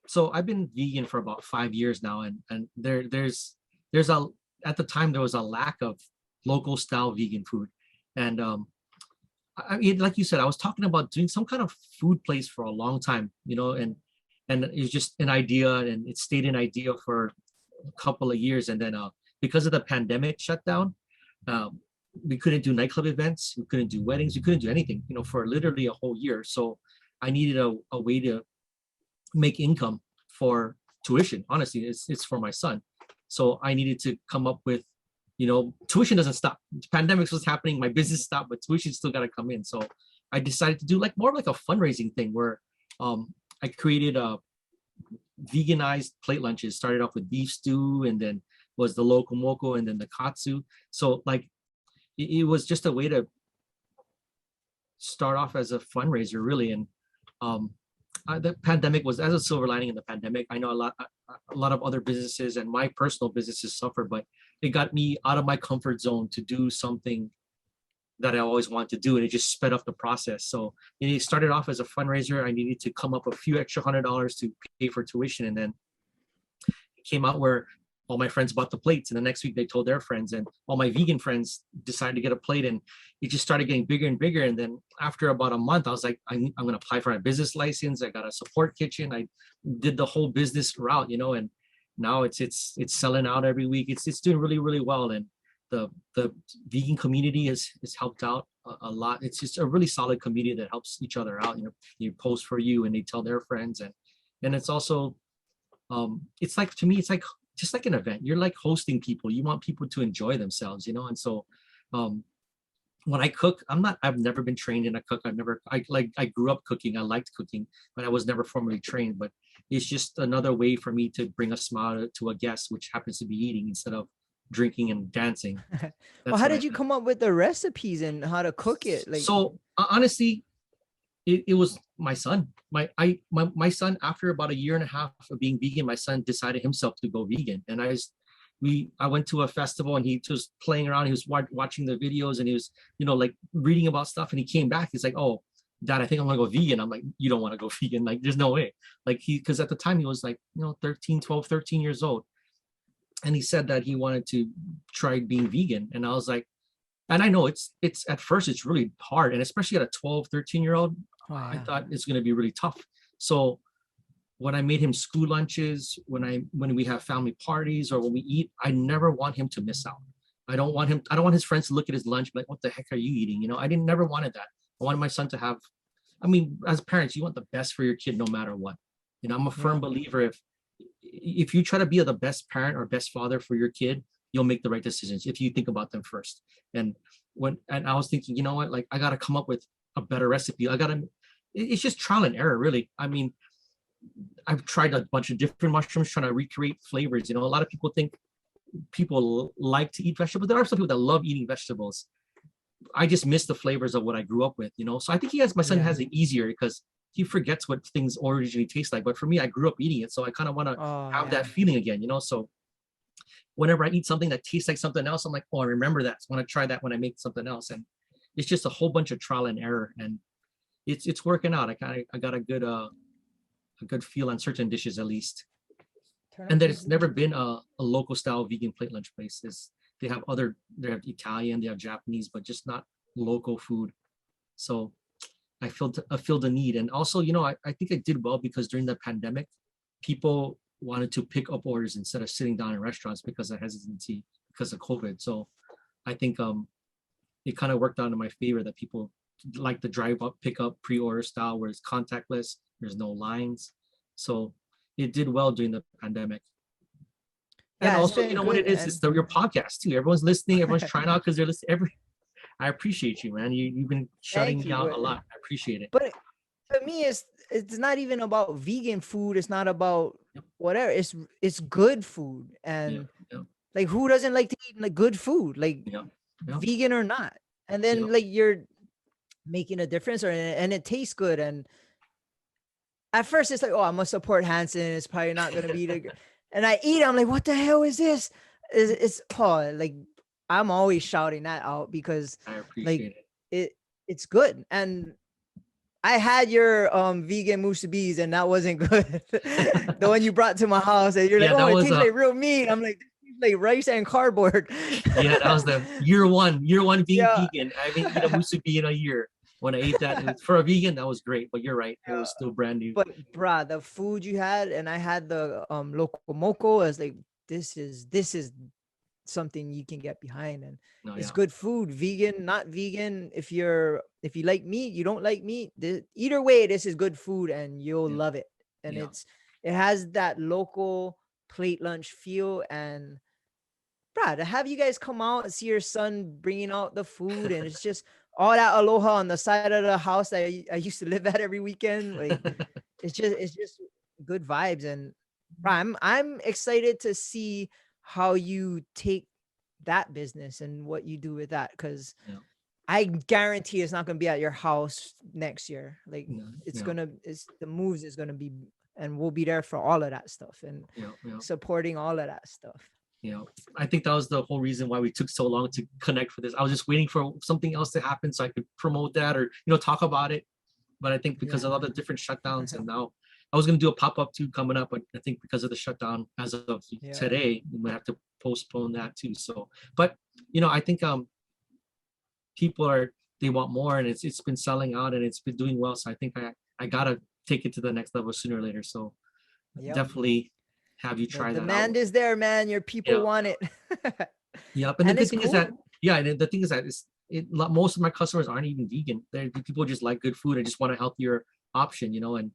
So I've been vegan for about 5 years now, and there's a at the time there was a lack of local style vegan food, and I mean, like you said, I was talking about doing some kind of food place for a long time, and it's just an idea, and it stayed an idea for a couple of years, and then because of the pandemic shutdown, um, we couldn't do nightclub events, we couldn't do weddings, we couldn't do anything, for literally a whole year. So I needed a way to make income for tuition. Honestly, it's for my son. So I needed to come up with, tuition doesn't stop. Pandemics was happening, my business stopped, but tuition still got to come in. So I decided to do like more like a fundraising thing where I created a veganized plate lunches. Started off with beef stew, and then was the loco moco, and then the katsu. So like it was just a way to start off as a fundraiser, really. And um, the pandemic was as a silver lining in the pandemic. I know a lot of other businesses and my personal businesses suffered, but it got me out of my comfort zone to do something that I always wanted to do, and it just sped up the process. So it started off as a fundraiser. I needed to come up a few extra $100 to pay for tuition, and then it came out where all my friends bought the plates, and the next week they told their friends, and all my vegan friends decided to get a plate, and it just started getting bigger and bigger. And then after about a month, I was like, I'm going to apply for my business license. I got a support kitchen. I did the whole business route, and now it's selling out every week. It's doing really, really well, and the vegan community has helped out a lot. It's just a really solid community that helps each other out. You post for you, and they tell their friends, and it's also it's like, to me, it's like just like an event. You're like hosting people. You want people to enjoy themselves, and so when I cook, I've never been trained in a cook. I grew up cooking. I liked cooking, but I was never formally trained. But it's just another way for me to bring a smile to a guest, which happens to be eating instead of drinking and dancing. Well, That's how what I did you think. come up with the recipes and how to cook it? Like, So honestly, it was my son. My son, after about a year and a half of being vegan, my son decided himself to go vegan. And I went to a festival, and he was playing around. He was watching the videos, and he was, like reading about stuff. And he came back. He's like, "Oh, Dad, I think I'm gonna go vegan." I'm like, "You don't want to go vegan. Like, there's no way." Like because at the time he was like, 13 years old. And he said that he wanted to try being vegan. And I was like, and I know it's at first it's really hard, and especially at a 12, 13-year-old, oh I yeah, thought it's going to be really tough. So when I made him school lunches, when we have family parties or when we eat, I never want him to miss out. I don't want his friends to look at his lunch like, what the heck are you eating? I didn't never wanted that. I wanted my son to have, I mean, as parents, you want the best for your kid no matter what. I'm a firm yeah. believer, if you try to be the best parent or best father for your kid, you'll make the right decisions if you think about them first. And I was thinking, you know what, like I got to come up with a better recipe. It's just trial and error, really. I mean, I've tried a bunch of different mushrooms trying to recreate flavors. A lot of people think people like to eat vegetables. There are some people that love eating vegetables. I just miss the flavors of what I grew up with. So I think my son Yeah. has it easier because he forgets what things originally taste like. But for me, I grew up eating it, so I kind of want to Oh have yeah. that feeling again. So whenever I eat something that tastes like something else, I'm like, oh, I remember that. I want to try that when I make something else. And it's just a whole bunch of trial and error, and it's working out. I got a good feel on certain dishes at least. Turn And up that the it's never Bluetooth. been a local style vegan plate lunch place. They have Italian, they have Japanese, but just not local food. So I feel the need. And also, I think I did well because during the pandemic, people wanted to pick up orders instead of sitting down in restaurants because of hesitancy because of COVID. So I think it kind of worked out in my favor that people like the drive up, pick up, pre-order style where it's contactless, there's no lines. So it did well during the pandemic. And Yeah, it's also, been you know what good, it is? It's your podcast too. Everyone's listening. Everyone's trying out because they're listening. I appreciate you, man. You've been shutting Thank me you. out a lot. I appreciate it. But to me, it's not even about vegan food. It's not about whatever. It's good food, Yeah, and yeah, like who doesn't like to eat like good food, like yeah, yeah, vegan or not? And then yeah. like you're making a difference, and it tastes good. And at first, it's like, oh, I'm gonna support Hanson. It's probably not gonna be the. And I eat. I'm like, what the hell is this? It's oh, like I'm always shouting that out because I like appreciate it. it's good. And I had your vegan musubis and that wasn't good. The one you brought to my house and you're like, Yeah, oh, that it was tastes like real meat. I'm like, this tastes like rice and cardboard. yeah, that was the year one being Yeah. vegan. I haven't eaten a musubi in a year. When I ate that, it was, for a vegan, that was great. But you're right, it was still brand new. But bruh, the food you had, and I had the loco moco, I was like, this is something you can get behind, and No, it's yeah, good food. Vegan, not vegan. If you like meat, you don't like meat. Either way, this is good food, and you'll yeah, love it. And yeah. it has that local plate lunch feel. And bruh, to have you guys come out and see your son bringing out the food, and it's just all that aloha on the side of the house that I used to live at every weekend. Like it's just good vibes. And bruh, I'm excited to see how you take that business and what you do with that, because Yeah. I guarantee it's not gonna be at your house next year. Like No, it's no, gonna it's the moves is gonna be, and we'll be there for all of that stuff and yeah, yeah. supporting all of that stuff. You know, I think that was the whole reason why we took so long to connect for this. I was just waiting for something else to happen so I could promote that or talk about it. But I think because of all the different shutdowns, and now I was gonna do a pop-up too coming up, but I think because of the shutdown as of today, we might have to postpone that too. So, but I think people they want more, and it's been selling out and it's been doing well. So I think I gotta take it to the next level sooner or later. So definitely have you try The that demand out. is there, man. Your people want it. Yep. And the And good it's thing is cool. that, and the thing is that most of my customers aren't even vegan. They're people just like good food and just want a healthier option, and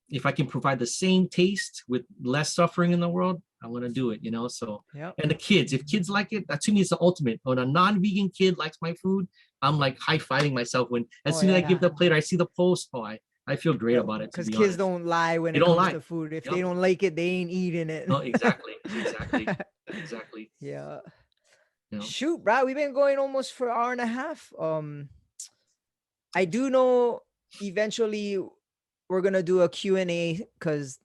if I can provide the same taste with less suffering in the world, I'm gonna do it, So and the kids, if kids like it, that to me is the ultimate. When a non-vegan kid likes my food, I'm like high-fiving myself when as soon as I give the plate, I see the post, I feel great about it, to Because be kids honest. don't lie when They it don't comes lie. to food. If Yep. they don't like it, they ain't eating it. No, exactly. Yeah. You know? Shoot, bro, we've been going almost for an hour and a half. I do know eventually we're gonna do a Q&A because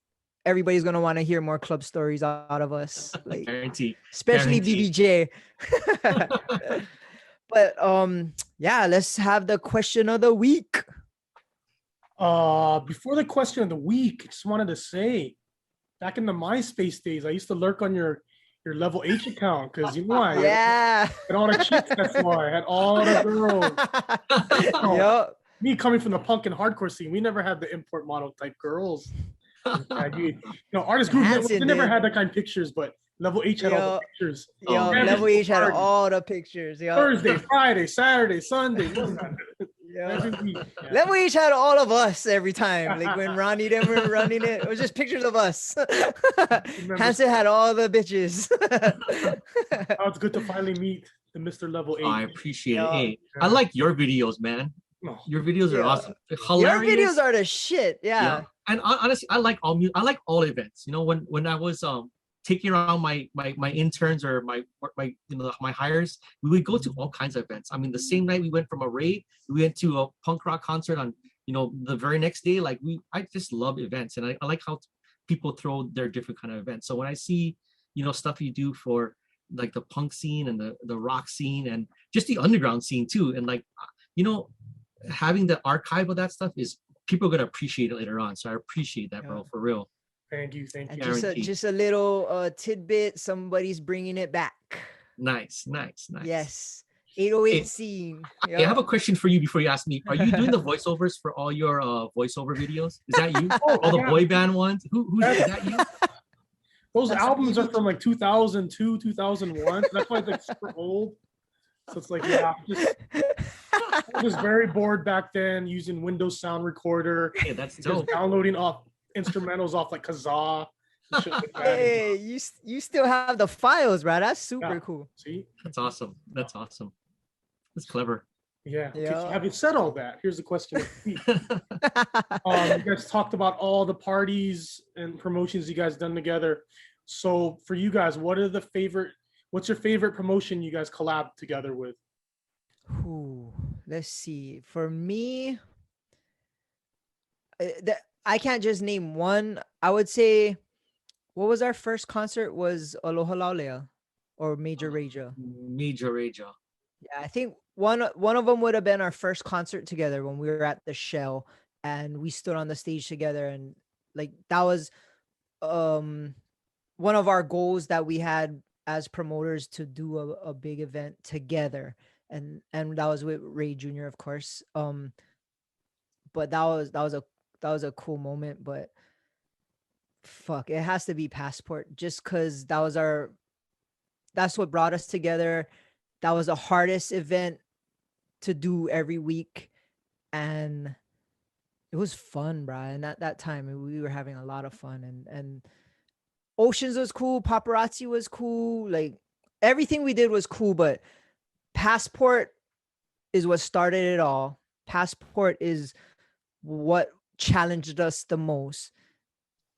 everybody's gonna want to hear more club stories out of us. Like Guarantee. especially Guarantee. BBJ. But yeah, let's have the question of the week. Before the question of the week, just wanted to say, back in the MySpace days, I used to lurk on your Level H account because I had all the chicks. That's why I had all the girls. Yep. Me coming from the punk and hardcore scene, we never had the import model type girls. Artist groups they never had that kind of pictures, but Level H had all the pictures. Level H had all the pictures. Thursday, Friday, Saturday, Sunday. Every week. Level H had all of us every time. Like when Ronnie them were running it, it was just pictures of us. Hanson had all the bitches. Oh, it's good to finally meet the Mr. Level 8. I appreciate it. Hey, I like your videos, man. Your videos are awesome. Hilarious. Your videos are the shit. Yeah. And honestly, I like all events. When I was taking around my interns or my hires, we would go to all kinds of events. I mean, the same night we went from a rave, we went to a punk rock concert on the very next day. Like I just love events, and I like how people throw their different kind of events. So when I see stuff you do for like the punk scene and the rock scene and just the underground scene too, and like having the archive of that stuff is people are gonna appreciate it later on. So I appreciate that, bro, for real. Thank you. And just a little tidbit. Somebody's bringing it back. Nice. Yes. 808 scene. I have a question for you before you ask me. Are you doing the voiceovers for all your voiceover videos? Is that you? All the boy band ones? Who's is that you? Those albums are from like 2002, 2001. That's why they're super old. So it's like, I was very bored back then using Windows Sound Recorder. Yeah, that's dope. Downloading off instrumentals off like Kazaa Shit like that. Hey, you still have the files, bro. That's super Yeah. cool. See? That's awesome. That's awesome. That's clever. Yeah. Okay, so Yeah. having said all that, here's the question of the week. You guys talked about all the parties and promotions you guys done together. So for you guys, what's your favorite promotion you guys collab together with? Ooh, let's see. For me, I can't just name one. I would say, what was our first concert? Was Aloha Laulea or Major Raja? Major Raja. Yeah, I think one of them would have been our first concert together when we were at the Shell and we stood on the stage together, and like that was one of our goals that we had as promoters, to do a big event together, and that was with Ray Jr. of course. But that was a cool moment. But fuck, it has to be Passport, just because that's what brought us together. That was the hardest event to do every week, and it was fun, bro. And at that time, we were having a lot of fun, and Oceans was cool, Paparazzi was cool, like everything we did was cool. But Passport is what started it all. Passport is what challenged us the most,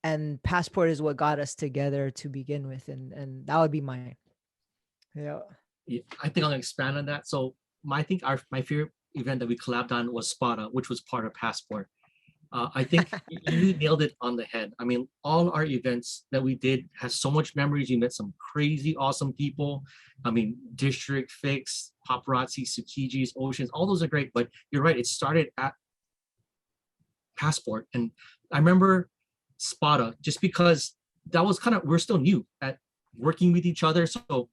and Passport is what got us together to begin with, and that would be mine. Yeah. Yeah, I think I'll expand on that. So my favorite event that we collabed on was Spada, which was part of Passport. I think you nailed it on the head. I mean, all our events that we did has so much memories. You met some crazy, awesome people. I mean, District, Fix, Paparazzi, Tsukijis, Oceans, all those are great. But you're right, it started at Passport. And I remember Spada, just because that was we're still new at working with each other. So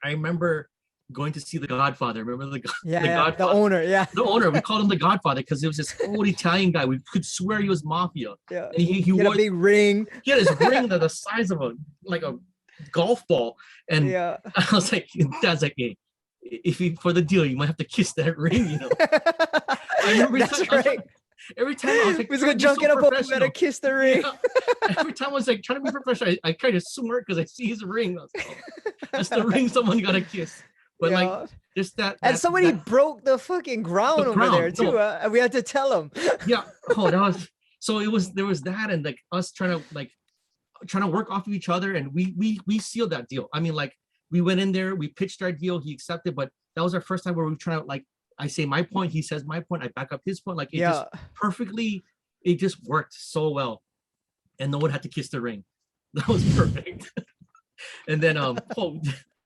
I remember going to see The Godfather. Remember the Godfather? The owner, yeah. The owner. We called him The Godfather because it was this old Italian guy. We could swear he was mafia. Yeah. And he had wore a big ring. He had his ring the size of a golf ball. And Yeah. I was like, Dad's like, hey, if you, for the deal, you might have to kiss that ring, you know. I remember That's right. Every time I was like, we're gonna junk it up, we gotta kiss the ring. Yeah. Every time I was like trying to be professional, I tried to smirk because I see his ring. I was like, oh, that's the ring someone gotta kiss. But like just that, and somebody broke the fucking ground over there too. And we had to tell them. Yeah. Oh, that was so. There was that, and like us trying to work off of each other, and we sealed that deal. I mean, like we went in there, we pitched our deal, he accepted, but that was our first time where we were trying to, like, I say my point, he says my point, I back up his point. Like it just perfectly, it just worked so well, and no one had to kiss the ring. That was perfect. And then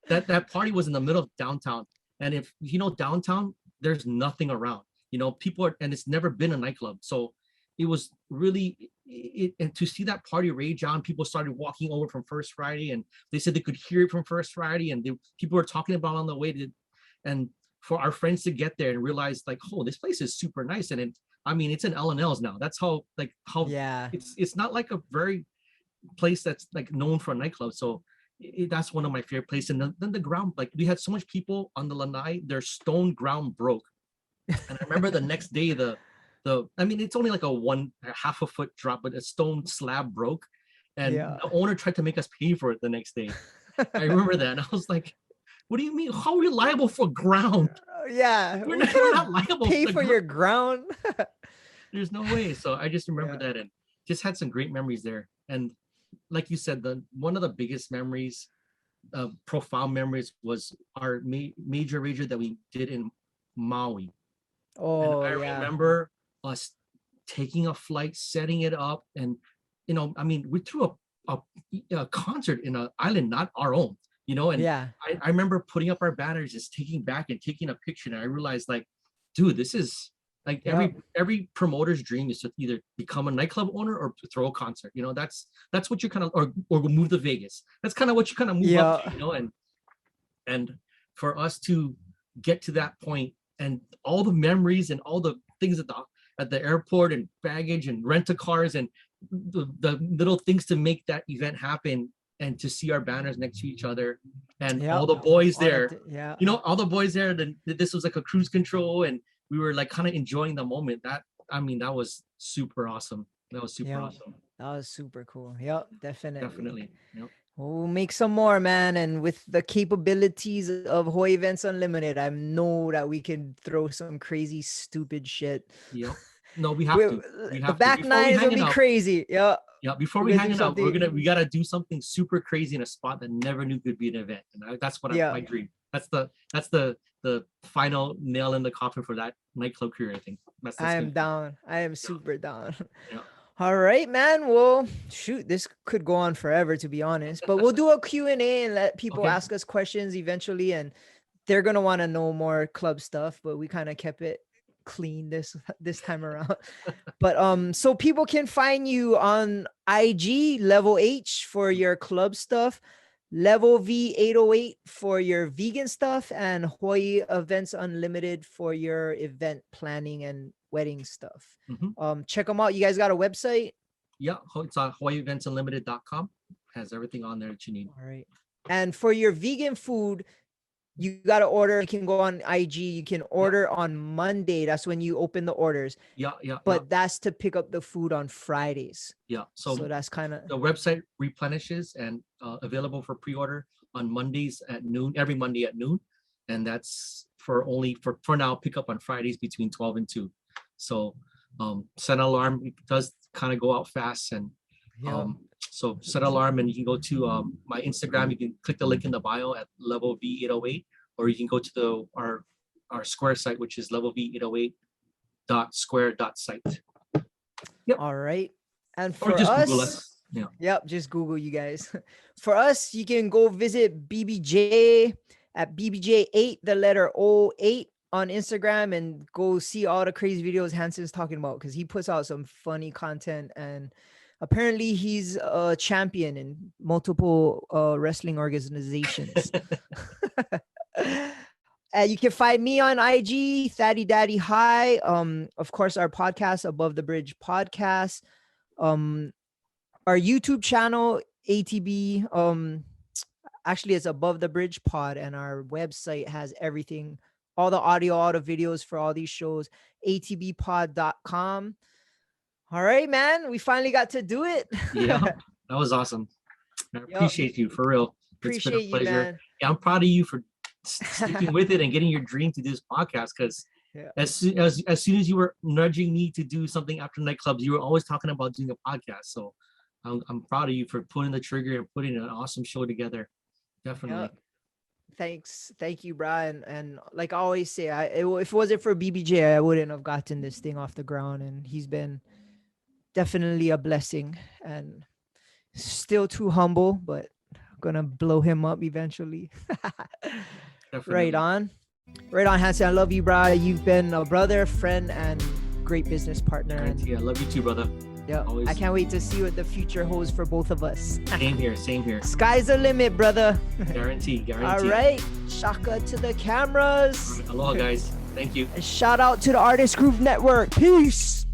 that party was in the middle of downtown, and if you know downtown, there's nothing around. You know, people are, and it's never been a nightclub, so it was really and to see that party rage on, people started walking over from First Friday, and they said they could hear it from First Friday, and people were talking about on the way to, and for our friends to get there and realize like, oh, this place is super nice, and I mean, it's in L&L's now. That's how it's not like a very place that's like known for a nightclub. So that's one of my favorite places. And then the ground, like we had so much people on the lanai, their stone ground broke. And I remember the next day, I mean, it's only like a half a foot drop, but a stone slab broke. And the owner tried to make us pay for it the next day. I remember that. And I was like, what do you mean? How are we liable for ground? We're not liable pay for your ground. There's no way. So I just remember that, and just had some great memories there. And like you said, one of the biggest memories, profound memories, was our major rager that we did in Maui. Oh, and I remember us taking a flight, setting it up, and you know, I mean, we threw a concert in an island not our own, you know, and I remember putting up our banners, just taking back and taking a picture, and I realized, like, dude, this is like every promoter's dream is to either become a nightclub owner or to throw a concert. You know, that's what you kind of, or move to Vegas. That's kind of what you kind of move up to, you know, and for us to get to that point, and all the memories and all the things at the airport, and baggage and rent-a-cars and the little things to make that event happen, and to see our banners next to each other, and all the boys there, you know, all the boys there. Then this was like a cruise control, and we were like kind of enjoying the moment. That, I mean, that was super awesome. That was super awesome. That was super cool. Yep, definitely. Definitely. Yep. We'll make some more, man. And with the capabilities of Hoi Events Unlimited, I know that we can throw some crazy, stupid shit. Yep. No, we have to. We The have back to. nine is gonna be crazy. Yeah. Yeah. Before We're we gonna hang do it up, something- we gotta do something super crazy in a spot that never knew could be an event, and that's what Yeah. my dream. That's the final nail in the coffin for that nightclub career. I think that's. I am gonna be- down. I am super down. Yeah. All right, man. Well, shoot, this could go on forever, to be honest. But we'll do a Q&A and let people Okay. ask us questions eventually, and they're gonna want to know more club stuff. But we kind of kept it clean this time around. But so people can find you on IG, Level H for your club stuff, LevelV808 for your vegan stuff, and Hoi Events Unlimited for your event planning and wedding stuff. Mhm. Check them out. You guys got a website? Yeah. It's on HawaiiEventsUnlimited.com. Has everything on there that you need. All right. And for your vegan food, you got to order. You can go on IG. You can order on Monday. That's when you open the orders. Yeah. Yeah. But that's to pick up the food on Fridays. yeah. So that's kind of The website replenishes and available for pre-order on Mondays at noon, every Monday at noon. And that's for now, pick up on Fridays between 12 and 2. So set an alarm. It does kind of go out fast. And so set an alarm, and you can go to my Instagram. You can click the link in the bio at LevelV808, or you can go to our Square site, which is LevelV808.square.site. Yep. All right. And Or for just us, Google us. Yeah. Yep, just Google you guys. For us, you can go visit BBJ at BBJ8, the letter 08 on Instagram, and go see all the crazy videos Hanson's talking about, because he puts out some funny content, and apparently he's a champion in multiple wrestling organizations. You can find me on IG, Thaddy Daddy High. Of course, our podcast, Above the Bridge Podcast. Our YouTube channel, ATB, actually it's Above the Bridge Pod, and our website has everything, all the audio, all the videos for all these shows, ATBpod.com. All right, man, we finally got to do it. Yeah, that was awesome. I appreciate you, for real. It's been a Appreciate you, pleasure. man. Yeah, I'm proud of you for sticking with it and getting your dream to do this podcast, because as soon as you were nudging me to do something after nightclubs, you were always talking about doing a podcast. So I'm proud of you for pulling the trigger and putting an awesome show together. Definitely. Thanks. Thank you, Brian. And like I always say, if it wasn't for BBJ, I wouldn't have gotten this thing off the ground. And he's been definitely a blessing, and still too humble, but I'm gonna blow him up eventually. Right on, Hanson. I love you, bro. You've been a brother, friend, and great business partner. And I love you too, brother. yeah, Always. I can't wait to see what the future holds for both of us. Same here. Sky's the limit, brother. Guarantee. All right, shaka to the cameras. Aloha, guys. Thank you. And shout out to the Artist Group Network. Peace.